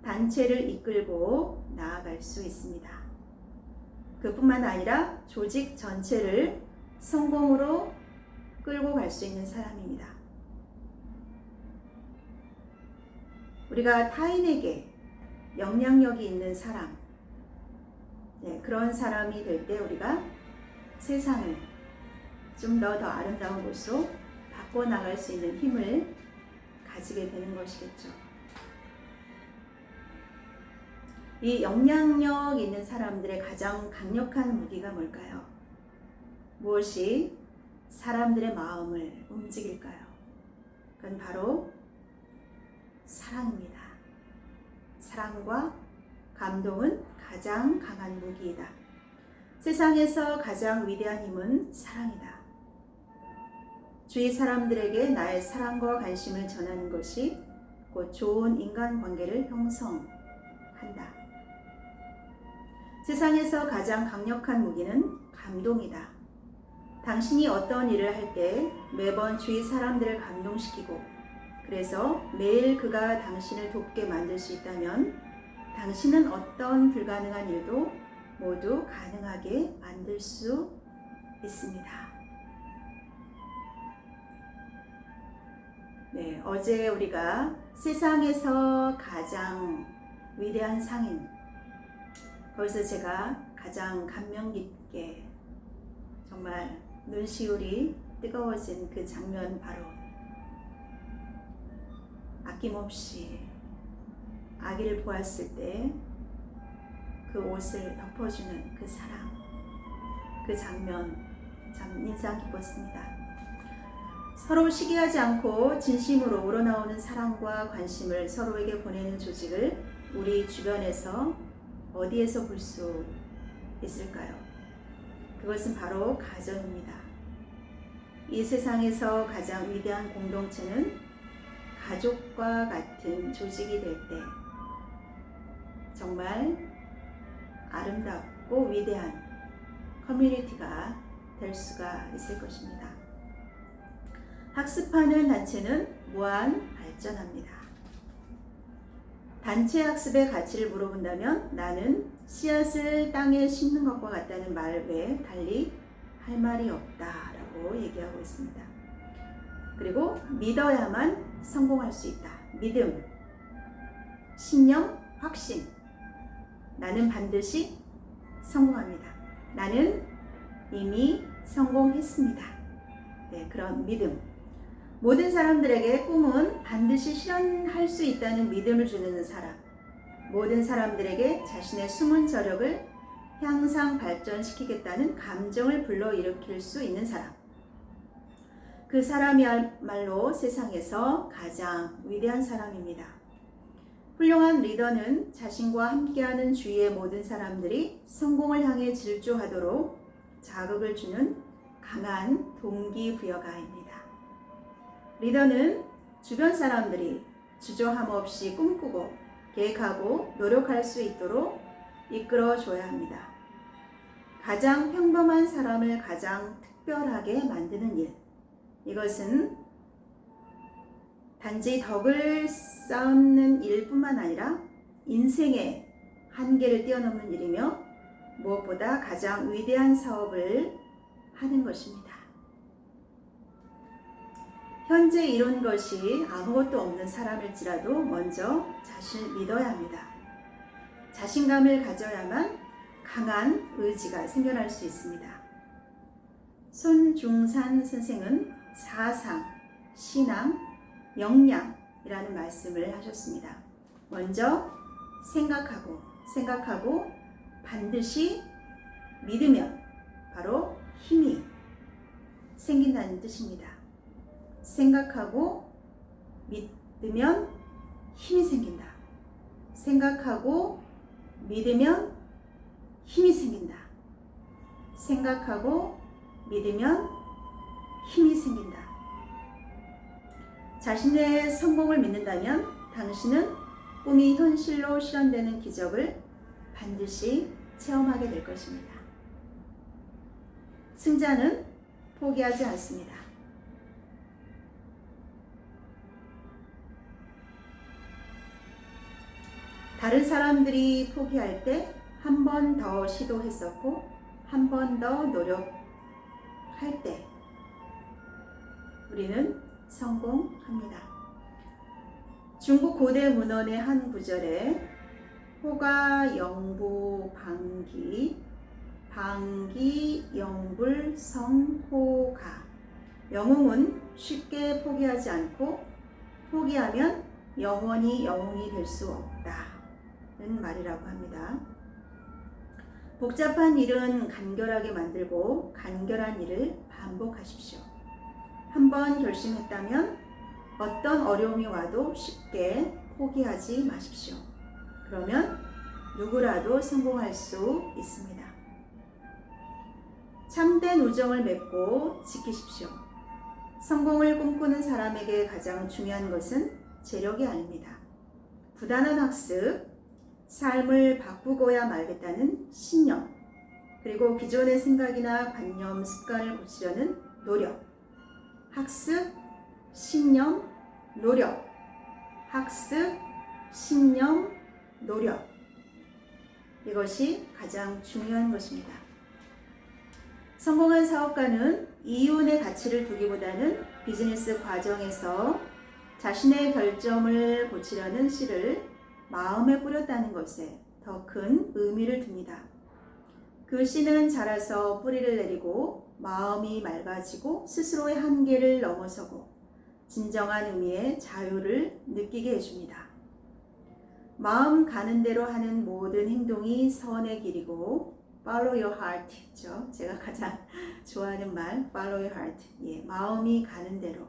단체를 이끌고 나아갈 수 있습니다. 그뿐만 아니라 조직 전체를 성공으로 끌고 갈 수 있는 사람입니다. 우리가 타인에게 영향력이 있는 사람, 그런 사람이 될 때 우리가 세상을 좀 더 아름다운 곳으로 바꿔나갈 수 있는 힘을 가지게 되는 것이겠죠. 이 영향력 있는 사람들의 가장 강력한 무기가 뭘까요? 무엇이 사람들의 마음을 움직일까요? 그건 바로 사랑입니다. 사랑과 감동은 가장 강한 무기이다. 세상에서 가장 위대한 힘은 사랑이다. 주위 사람들에게 나의 사랑과 관심을 전하는 것이 곧 좋은 인간관계를 형성한다. 세상에서 가장 강력한 무기는 감동이다. 당신이 어떤 일을 할 때 매번 주위 사람들을 감동시키고 그래서 매일 그가 당신을 돕게 만들 수 있다면 당신은 어떤 불가능한 일도 모두 가능하게 만들 수 있습니다. 어제 우리가 세상에서 가장 위대한 상인, 거기서 제가 가장 감명 깊게 정말 눈시울이 뜨거워진 그 장면, 바로 아낌없이 아기를 보았을 때 그 옷을 덮어주는 그 사랑, 그 장면 참 인상 깊었습니다. 서로 시기하지 않고 진심으로 우러나오는 사랑과 관심을 서로에게 보내는 조직을 우리 주변에서 어디에서 볼 수 있을까요? 그것은 바로 가정입니다. 이 세상에서 가장 위대한 공동체는 가족과 같은 조직이 될 때 정말 아름답고 위대한 커뮤니티가 될 수가 있을 것입니다. 학습하는 단체는 무한 발전합니다. 단체 학습의 가치를 물어본다면 나는 씨앗을 땅에 심는 것과 같다는 말 외에 달리 할 말이 없다라고 얘기하고 있습니다. 그리고 믿어야만 성공할 수 있다. 믿음, 신념, 확신. 나는 반드시 성공합니다. 나는 이미 성공했습니다. 네, 그런 믿음. 모든 사람들에게 꿈은 반드시 실현할 수 있다는 믿음을 주는 사람. 모든 사람들에게 자신의 숨은 저력을 향상 발전시키겠다는 감정을 불러일으킬 수 있는 사람. 그 사람이야말로 세상에서 가장 위대한 사람입니다. 훌륭한 리더는 자신과 함께하는 주위의 모든 사람들이 성공을 향해 질주하도록 자극을 주는 강한 동기부여가입니다. 리더는 주변 사람들이 주저함 없이 꿈꾸고 계획하고 노력할 수 있도록 이끌어줘야 합니다. 가장 평범한 사람을 가장 특별하게 만드는 일. 이것은 단지 덕을 쌓는 일뿐만 아니라 인생의 한계를 뛰어넘는 일이며 무엇보다 가장 위대한 사업을 하는 것입니다. 현재 이룬 것이 아무것도 없는 사람일지라도 먼저 자신을 믿어야 합니다. 자신감을 가져야만 강한 의지가 생겨날 수 있습니다. 손중산 선생은 사상, 신앙, 역량이라는 말씀을 하셨습니다. 먼저 생각하고 반드시 믿으면 바로 힘이 생긴다는 뜻입니다. 생각하고 믿으면 힘이 생긴다. 생각하고 믿으면 힘이 생긴다. 생각하고 믿으면 힘이 생긴다. 자신의 성공을 믿는다면 당신은 꿈이 현실로 실현되는 기적을 반드시 체험하게 될 것입니다. 승자는 포기하지 않습니다. 다른 사람들이 포기할 때 한 번 더 시도했었고 한 번 더 노력할 때 우리는 성공합니다. 중국 고대 문헌의 한 구절에 호가 영부 방기 영불 성호가. 영웅은 쉽게 포기하지 않고 포기하면 영원히 영웅이 될 수 없다는 말이라고 합니다. 복잡한 일은 간결하게 만들고 간결한 일을 반복하십시오. 한번 결심했다면 어떤 어려움이 와도 쉽게 포기하지 마십시오. 그러면 누구라도 성공할 수 있습니다. 참된 우정을 맺고 지키십시오. 성공을 꿈꾸는 사람에게 가장 중요한 것은 재력이 아닙니다. 부단한 학습, 삶을 바꾸고야 말겠다는 신념, 그리고 기존의 생각이나 관념, 습관을 고치려는 노력. 학습, 신념, 노력. 학습, 신념, 노력. 이것이 가장 중요한 것입니다. 성공한 사업가는 이윤의 가치를 두기보다는 비즈니스 과정에서 자신의 결점을 고치려는 씨를 마음에 뿌렸다는 것에 더 큰 의미를 둡니다. 그 씨는 자라서 뿌리를 내리고 마음이 맑아지고 스스로의 한계를 넘어서고 진정한 의미의 자유를 느끼게 해줍니다. 마음 가는 대로 하는 모든 행동이 선의 길이고 Follow your heart죠. 제가 가장 좋아하는 말 Follow your heart. 예, 마음이 가는 대로.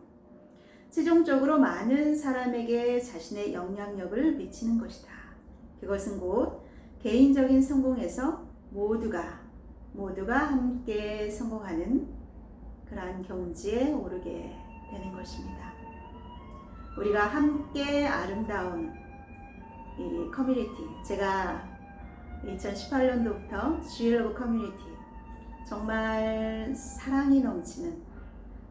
최종적으로 많은 사람에게 자신의 영향력을 미치는 것이다. 그것은 곧 개인적인 성공에서 모두가 함께 성공하는 그러한 경지에 오르게 되는 것입니다. 우리가 함께 아름다운 이 커뮤니티, 제가 2018년도부터 주일러브 커뮤니티, 정말 사랑이 넘치는,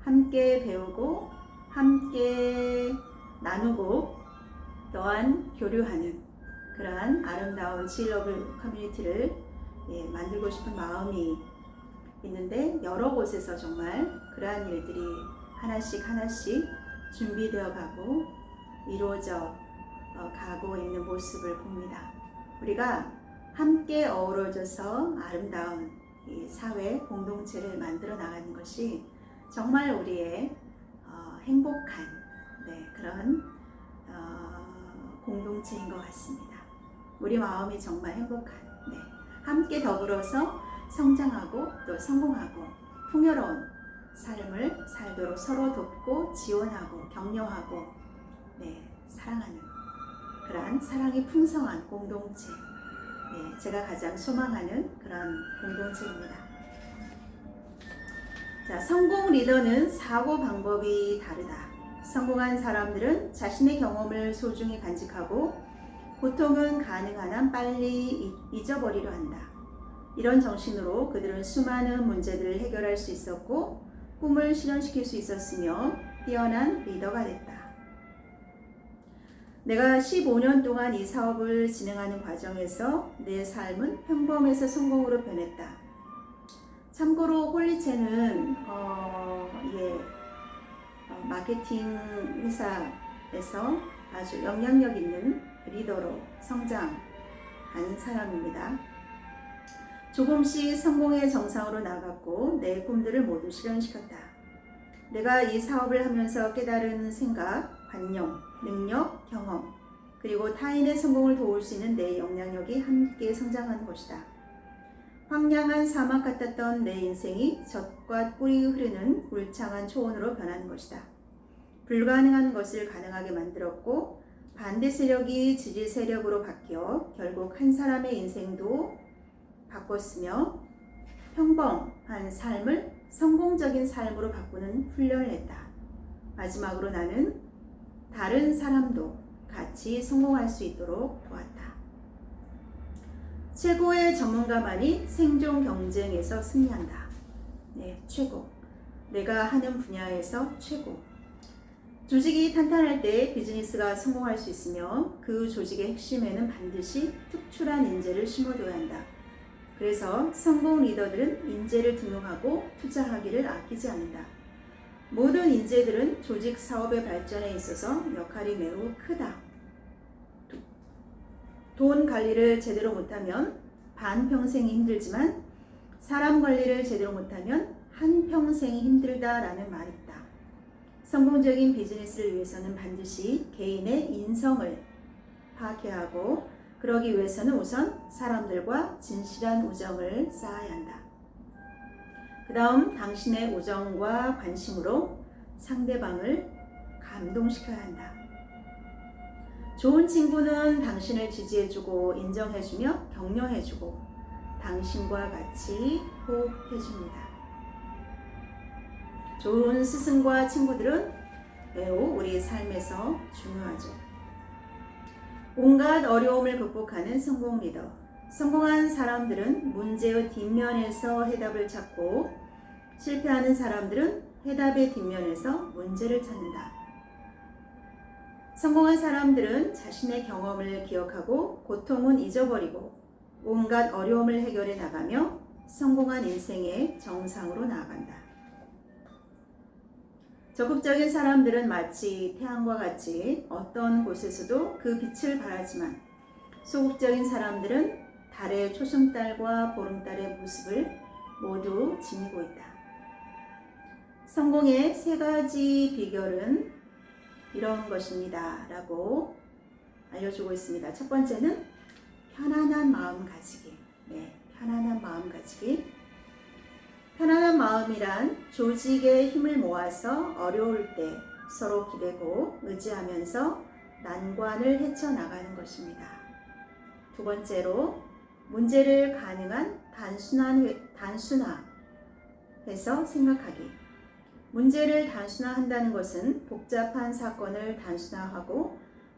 함께 배우고 함께 나누고 또한 교류하는 그러한 아름다운 주일러브 커뮤니티를 만들고 싶은 마음이 있는데, 여러 곳에서 정말 그러한 일들이 하나씩 준비되어 가고 이루어져 가고 있는 모습을 봅니다. 우리가 함께 어우러져서 아름다운 이 사회 공동체를 만들어 나가는 것이 정말 우리의 행복한 그런 공동체인 것 같습니다. 우리 마음이 정말 행복한, 함께 더불어서 성장하고 또 성공하고 풍요로운 삶을 살도록 서로 돕고 지원하고 격려하고 사랑하는 그러한 사랑이 풍성한 공동체, 제가 가장 소망하는 그런 공동체입니다. 자, 성공 리더는 사고 방법이 다르다. 성공한 사람들은 자신의 경험을 소중히 간직하고 고통은 가능한 한 빨리 잊어버리려 한다. 이런 정신으로 그들은 수많은 문제들을 해결할 수 있었고 꿈을 실현시킬 수 있었으며 뛰어난 리더가 됐다. 내가 15년 동안 이 사업을 진행하는 과정에서 내 삶은 평범에서 성공으로 변했다. 참고로 홀리체는 마케팅 회사에서 아주 영향력 있는 리더로 성장한 사람입니다. 조금씩 성공의 정상으로 나갔고 내 꿈들을 모두 실현시켰다. 내가 이 사업을 하면서 깨달은 생각, 관념, 능력, 경험, 그리고 타인의 성공을 도울 수 있는 내 영향력이 함께 성장하는 것이다. 황량한 사막 같았던 내 인생이 젖과 꿀이 흐르는 울창한 초원으로 변하는 것이다. 불가능한 것을 가능하게 만들었고 반대 세력이 지지 세력으로 바뀌어 결국 한 사람의 인생도 바꿨으며 평범한 삶을 성공적인 삶으로 바꾸는 훈련을 했다. 마지막으로 나는 다른 사람도 같이 성공할 수 있도록 도왔다. 최고의 전문가만이 생존 경쟁에서 승리한다. 최고. 내가 하는 분야에서 최고. 조직이 탄탄할 때 비즈니스가 성공할 수 있으며 그 조직의 핵심에는 반드시 특출한 인재를 심어둬야 한다. 그래서 성공 리더들은 인재를 등용하고 투자하기를 아끼지 않는다. 모든 인재들은 조직 사업의 발전에 있어서 역할이 매우 크다. 돈 관리를 제대로 못하면 반평생이 힘들지만 사람 관리를 제대로 못하면 한평생이 힘들다라는 말이 있다. 성공적인 비즈니스를 위해서는 반드시 개인의 인성을 파악해야 하고 그러기 위해서는 우선 사람들과 진실한 우정을 쌓아야 한다. 그 다음 당신의 우정과 관심으로 상대방을 감동시켜야 한다. 좋은 친구는 당신을 지지해주고 인정해주며 격려해주고 당신과 같이 호흡해줍니다. 좋은 스승과 친구들은 매우 우리 삶에서 중요하죠. 온갖 어려움을 극복하는 성공 리더. 성공한 사람들은 문제의 뒷면에서 해답을 찾고 실패하는 사람들은 해답의 뒷면에서 문제를 찾는다. 성공한 사람들은 자신의 경험을 기억하고 고통은 잊어버리고 온갖 어려움을 해결해 나가며 성공한 인생의 정상으로 나아간다. 적극적인 사람들은 마치 태양과 같이 어떤 곳에서도 그 빛을 발하지만 소극적인 사람들은 달의 초승달과 보름달의 모습을 모두 지니고 있다. 성공의 세 가지 비결은 이런 것입니다 라고 알려주고 있습니다. 첫 번째는 편안한 마음 가지기. 편안한 마음 가지기. 편안한 마음이란 조직의 힘을 모아서 어려울 때 서로 기대고 의지하면서 난관을 헤쳐나가는 것입니다. 두 번째로 문제를 가능한 단순화해서 생각하기. 문제를 단순화한다는 것은 복잡한 사건을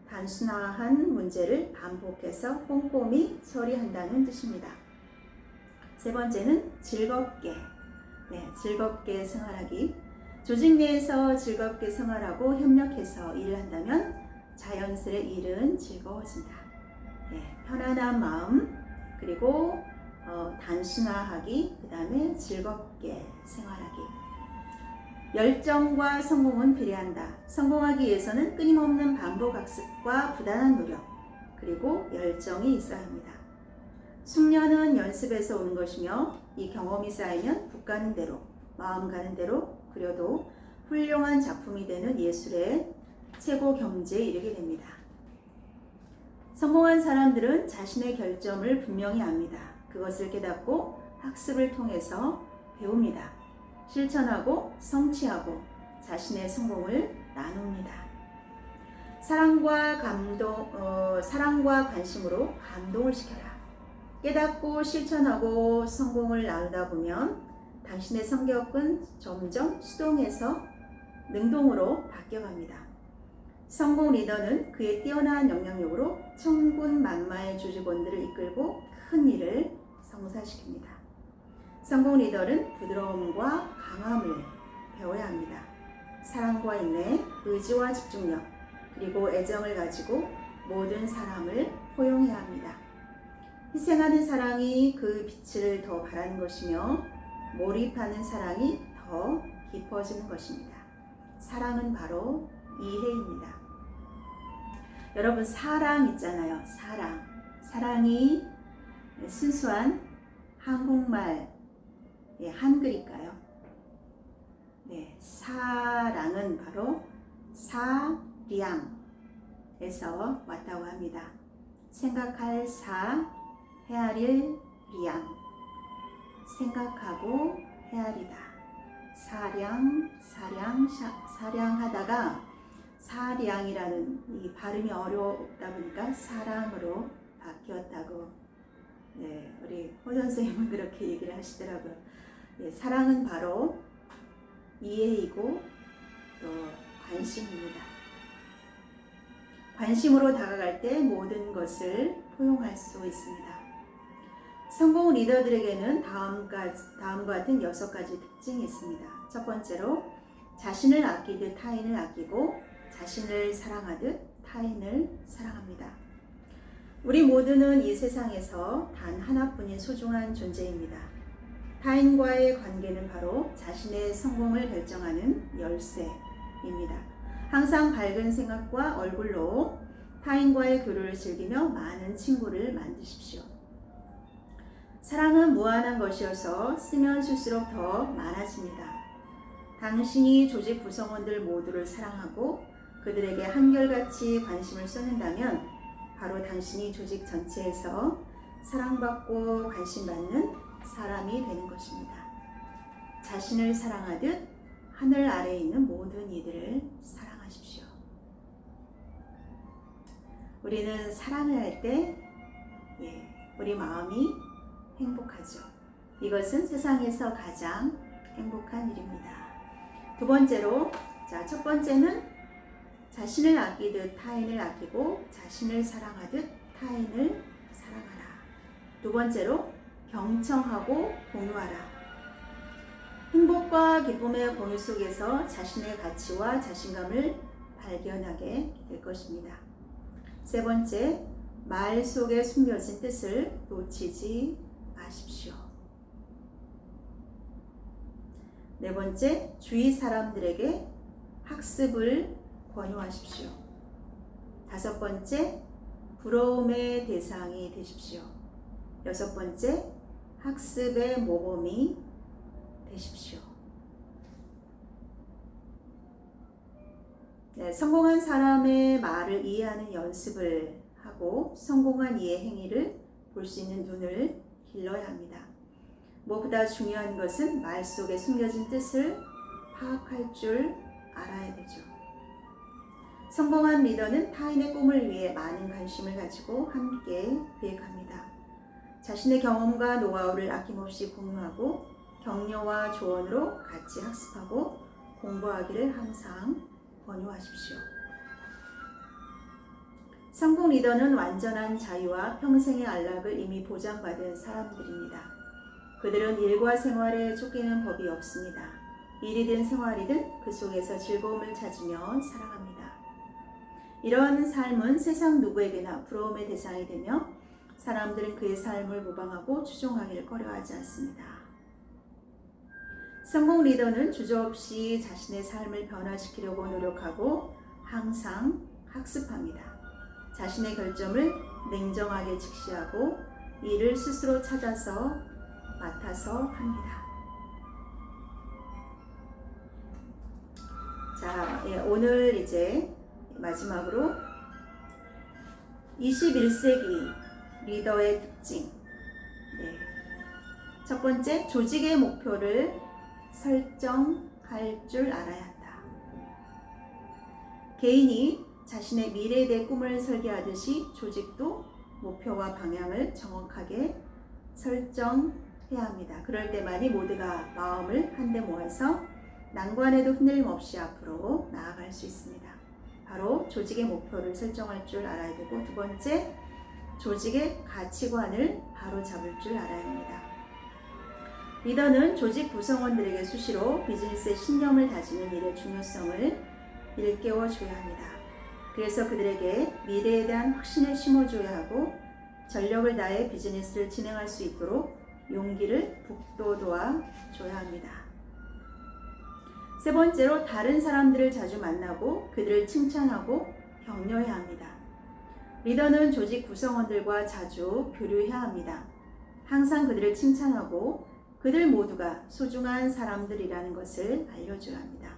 단순화한 문제를 반복해서 꼼꼼히 처리한다는 뜻입니다. 세 번째는 즐겁게 생활하기. 조직 내에서 즐겁게 생활하고 협력해서 일을 한다면 자연스레 일은 즐거워진다. 편안한 마음, 그리고 단순화하기, 그 다음에 즐겁게 생활하기. 열정과 성공은 비례한다. 성공하기 위해서는 끊임없는 반복 학습과 부단한 노력, 그리고 열정이 있어야 합니다. 숙련은 연습에서 오는 것이며 이 경험이 쌓이면 붓 가는 대로, 마음 가는 대로 그려도 훌륭한 작품이 되는 예술의 최고 경지에 이르게 됩니다. 성공한 사람들은 자신의 결점을 분명히 압니다. 그것을 깨닫고 학습을 통해서 배웁니다. 실천하고 성취하고 자신의 성공을 나눕니다. 사랑과 관심으로 감동을 시켜라. 깨닫고 실천하고 성공을 나누다 보면 당신의 성격은 점점 수동에서 능동으로 바뀌어갑니다. 성공 리더는 그의 뛰어난 영향력으로 천군만마의 조직원들을 이끌고 큰 일을 성사시킵니다. 성공 리더는 부드러움과 강함을 배워야 합니다. 사랑과 인내, 의지와 집중력, 그리고 애정을 가지고 모든 사람을 포용해야 합니다. 희생하는 사랑이 그 빛을 더 바라는 것이며 몰입하는 사랑이 더 깊어지는 것입니다. 사랑은 바로 이해입니다. 여러분, 사랑 있잖아요. 사랑이 순수한 한국말 한글일까요? 네, 사랑은 바로 사량에서 왔다고 합니다. 생각할 헤아릴 량, 생각하고 헤아리다. 사량하다가 사량이라는 이 발음이 어렵다 보니까 사랑으로 바뀌었다고 우리 호 선생님은 그렇게 얘기를 하시더라고요. 사랑은 바로 이해이고 또 관심입니다. 관심으로 다가갈 때 모든 것을 포용할 수 있습니다. 성공 리더들에게는 다음과 같은 6가지 특징이 있습니다. 첫 번째로 자신을 아끼듯 타인을 아끼고 자신을 사랑하듯 타인을 사랑합니다. 우리 모두는 이 세상에서 단 하나뿐인 소중한 존재입니다. 타인과의 관계는 바로 자신의 성공을 결정하는 열쇠입니다. 항상 밝은 생각과 얼굴로 타인과의 교류를 즐기며 많은 친구를 만드십시오. 사랑은 무한한 것이어서 쓰면 쓸수록 더 많아집니다. 당신이 조직 구성원들 모두를 사랑하고 그들에게 한결같이 관심을 쏟는다면 바로 당신이 조직 전체에서 사랑받고 관심받는 사람이 되는 것입니다. 자신을 사랑하듯 하늘 아래에 있는 모든 이들을 사랑하십시오. 우리는 사랑을 할 때 우리 마음이 행복하죠. 이것은 세상에서 가장 행복한 일입니다. 두 번째로, 첫 번째는 자신을 아끼듯 타인을 아끼고 자신을 사랑하듯 타인을 사랑하라. 두 번째로, 경청하고 공유하라. 행복과 기쁨의 공유 속에서 자신의 가치와 자신감을 발견하게 될 것입니다. 세 번째, 말 속에 숨겨진 뜻을 놓치지 마십시오. 네 번째, 주위 사람들에게 학습을 권유하십시오. 다섯 번째, 부러움의 대상이 되십시오. 여섯 번째, 학습의 모범이 되십시오. 성공한 사람의 말을 이해하는 연습을 하고 성공한 이해 행위를 볼 수 있는 눈을 길러야 합니다. 무엇보다 중요한 것은 말 속에 숨겨진 뜻을 파악할 줄 알아야 되죠. 성공한 리더는 타인의 꿈을 위해 많은 관심을 가지고 함께 기획합니다. 자신의 경험과 노하우를 아낌없이 공유하고 격려와 조언으로 같이 학습하고 공부하기를 항상 권유하십시오. 성공 리더는 완전한 자유와 평생의 안락을 이미 보장받은 사람들입니다. 그들은 일과 생활에 쫓기는 법이 없습니다. 일이든 생활이든 그 속에서 즐거움을 찾으며 살아갑니다. 이러한 삶은 세상 누구에게나 부러움의 대상이 되며 사람들은 그의 삶을 모방하고 추종하기를 꺼려하지 않습니다. 성공 리더는 주저없이 자신의 삶을 변화시키려고 노력하고 항상 학습합니다. 자신의 결점을 냉정하게 직시하고 이를 스스로 찾아서 맡아서 합니다. 자, 오늘 이제 마지막으로 21세기 리더의 특징. 첫 번째, 조직의 목표를 설정할 줄 알아야 한다. 개인이 자신의 미래에 대해 꿈을 설계하듯이 조직도 목표와 방향을 정확하게 설정해야 합니다. 그럴 때만이 모두가 마음을 한데 모아서 난관에도 흔들림 없이 앞으로 나아갈 수 있습니다. 바로 조직의 목표를 설정할 줄 알아야 되고, 두 번째, 조직의 가치관을 바로 잡을 줄 알아야 합니다. 리더는 조직 구성원들에게 수시로 비즈니스의 신념을 다지는 일의 중요성을 일깨워줘야 합니다. 그래서 그들에게 미래에 대한 확신을 심어줘야 하고 전력을 다해 비즈니스를 진행할 수 있도록 용기를 북돋워 줘야 합니다. 세 번째로, 다른 사람들을 자주 만나고 그들을 칭찬하고 격려해야 합니다. 리더는 조직 구성원들과 자주 교류해야 합니다. 항상 그들을 칭찬하고 그들 모두가 소중한 사람들이라는 것을 알려줘야 합니다.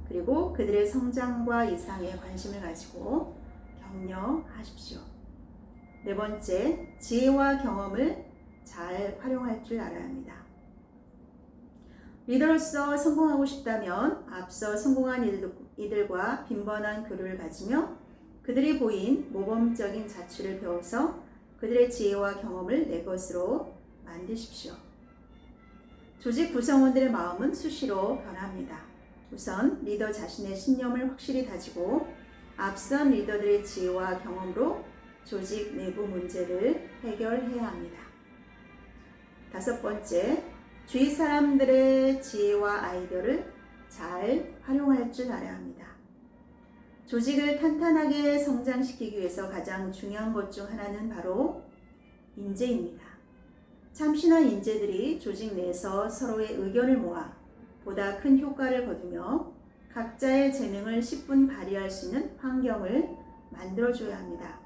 그리고 그들의 성장과 이상에 관심을 가지고 격려하십시오. 네 번째, 지혜와 경험을 잘 활용할 줄 알아야 합니다. 리더로서 성공하고 싶다면 앞서 성공한 이들과 빈번한 교류를 가지며 그들이 보인 모범적인 자취를 배워서 그들의 지혜와 경험을 내 것으로 만드십시오. 조직 구성원들의 마음은 수시로 변합니다. 우선 리더 자신의 신념을 확실히 다지고 앞선 리더들의 지혜와 경험으로 조직 내부 문제를 해결해야 합니다. 다섯 번째, 주위 사람들의 지혜와 아이디어를 잘 활용할 줄 알아야 합니다. 조직을 탄탄하게 성장시키기 위해서 가장 중요한 것 중 하나는 바로 인재입니다. 참신한 인재들이 조직 내에서 서로의 의견을 모아 보다 큰 효과를 거두며 각자의 재능을 10분 발휘할 수 있는 환경을 만들어줘야 합니다.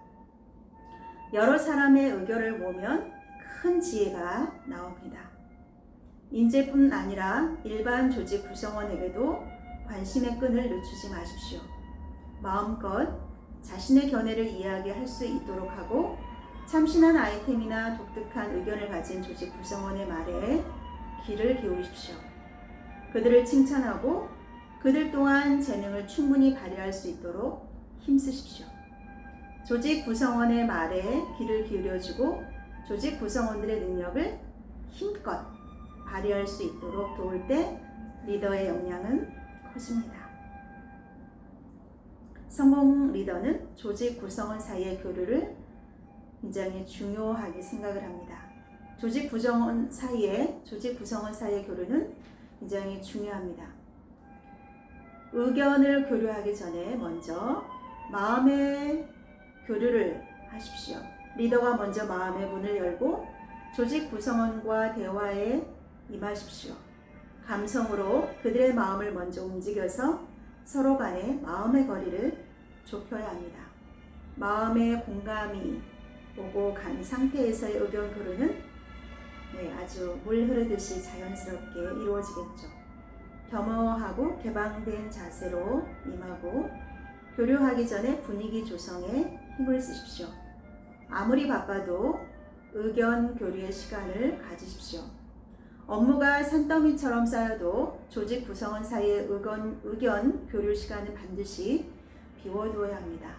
여러 사람의 의견을 모으면 큰 지혜가 나옵니다. 인재뿐 아니라 일반 조직 구성원에게도 관심의 끈을 늦추지 마십시오. 마음껏 자신의 견해를 이야기할 수 있도록 하고 참신한 아이템이나 독특한 의견을 가진 조직 구성원의 말에 귀를 기울이십시오. 그들을 칭찬하고 그들 또한 재능을 충분히 발휘할 수 있도록 힘쓰십시오. 조직 구성원의 말에 귀를 기울여주고 조직 구성원들의 능력을 힘껏 발휘할 수 있도록 도울 때 리더의 역량은 커집니다. 성공 리더는 조직 구성원 사이의 교류를 굉장히 중요하게 생각을 합니다. 조직 구성원 사이의 교류는 굉장히 중요합니다. 의견을 교류하기 전에 먼저 마음의 교류를 하십시오. 리더가 먼저 마음의 문을 열고 조직 구성원과 대화에 임하십시오. 감성으로 그들의 마음을 먼저 움직여서 서로 간의 마음의 거리를 좁혀야 합니다. 마음의 공감이 오고 간 상태에서의 의견 교류는 아주 물 흐르듯이 자연스럽게 이루어지겠죠. 겸허하고 개방된 자세로 임하고 교류하기 전에 분위기 조성에 힘을 쓰십시오. 아무리 바빠도 의견 교류의 시간을 가지십시오. 업무가 산더미처럼 쌓여도 조직 구성원 사이의 의견 교류 시간은 반드시 비워두어야 합니다.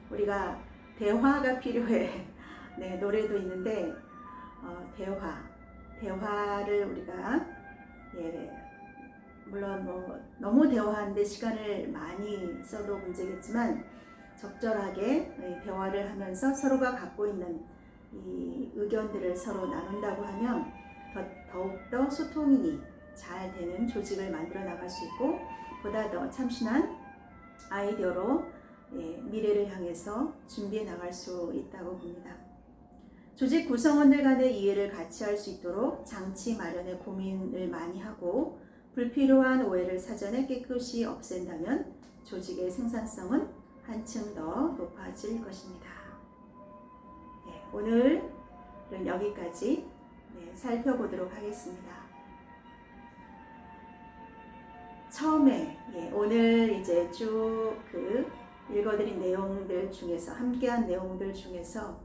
우리가 대화가 필요해. 노래도 있는데 대화를 우리가 물론 너무 대화하는데 시간을 많이 써도 문제겠지만 적절하게 대화를 하면서 서로가 갖고 있는 이 의견들을 서로 나눈다고 하면 더욱더 소통이 잘 되는 조직을 만들어 나갈 수 있고 보다 더 참신한 아이디어로 미래를 향해서 준비해 나갈 수 있다고 봅니다. 조직 구성원들 간의 이해를 같이 할 수 있도록 장치 마련에 고민을 많이 하고 불필요한 오해를 사전에 깨끗이 없앤다면 조직의 생산성은 한층 더 높아질 것입니다. 오늘은 여기까지 살펴보도록 하겠습니다. 처음에 오늘 이제 쭉 읽어드린 내용들 중에서 함께한 내용들 중에서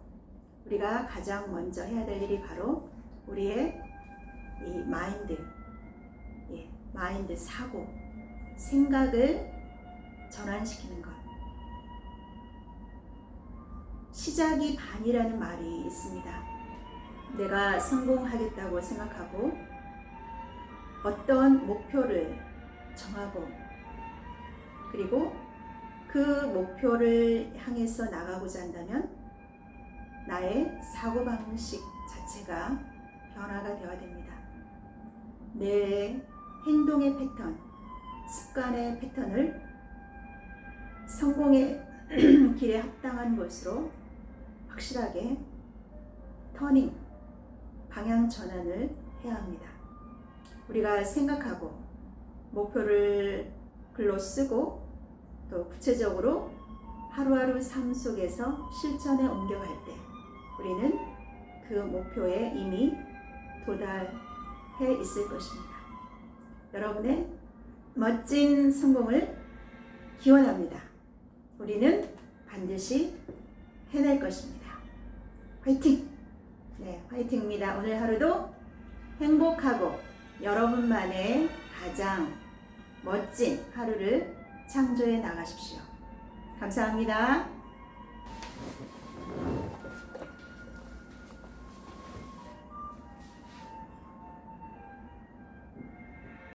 우리가 가장 먼저 해야 될 일이 바로 우리의 이 마인드 사고, 생각을 전환시키는 것. 시작이 반이라는 말이 있습니다. 내가 성공하겠다고 생각하고 어떤 목표를 정하고 그리고 그 목표를 향해서 나가고자 한다면 나의 사고방식 자체가 변화가 되어야 됩니다. 내 행동의 패턴, 습관의 패턴을 성공의 길에 합당한 것으로 확실하게 터닝, 방향 전환을 해야 합니다. 우리가 생각하고 목표를 글로 쓰고 또 구체적으로 하루하루 삶 속에서 실천에 옮겨갈 때 우리는 그 목표에 이미 도달해 있을 것입니다. 여러분의 멋진 성공을 기원합니다. 우리는 반드시 해낼 것입니다. 화이팅! 화이팅입니다. 오늘 하루도 행복하고 여러분만의 가장 멋진 하루를 창조해 나가십시오. 감사합니다.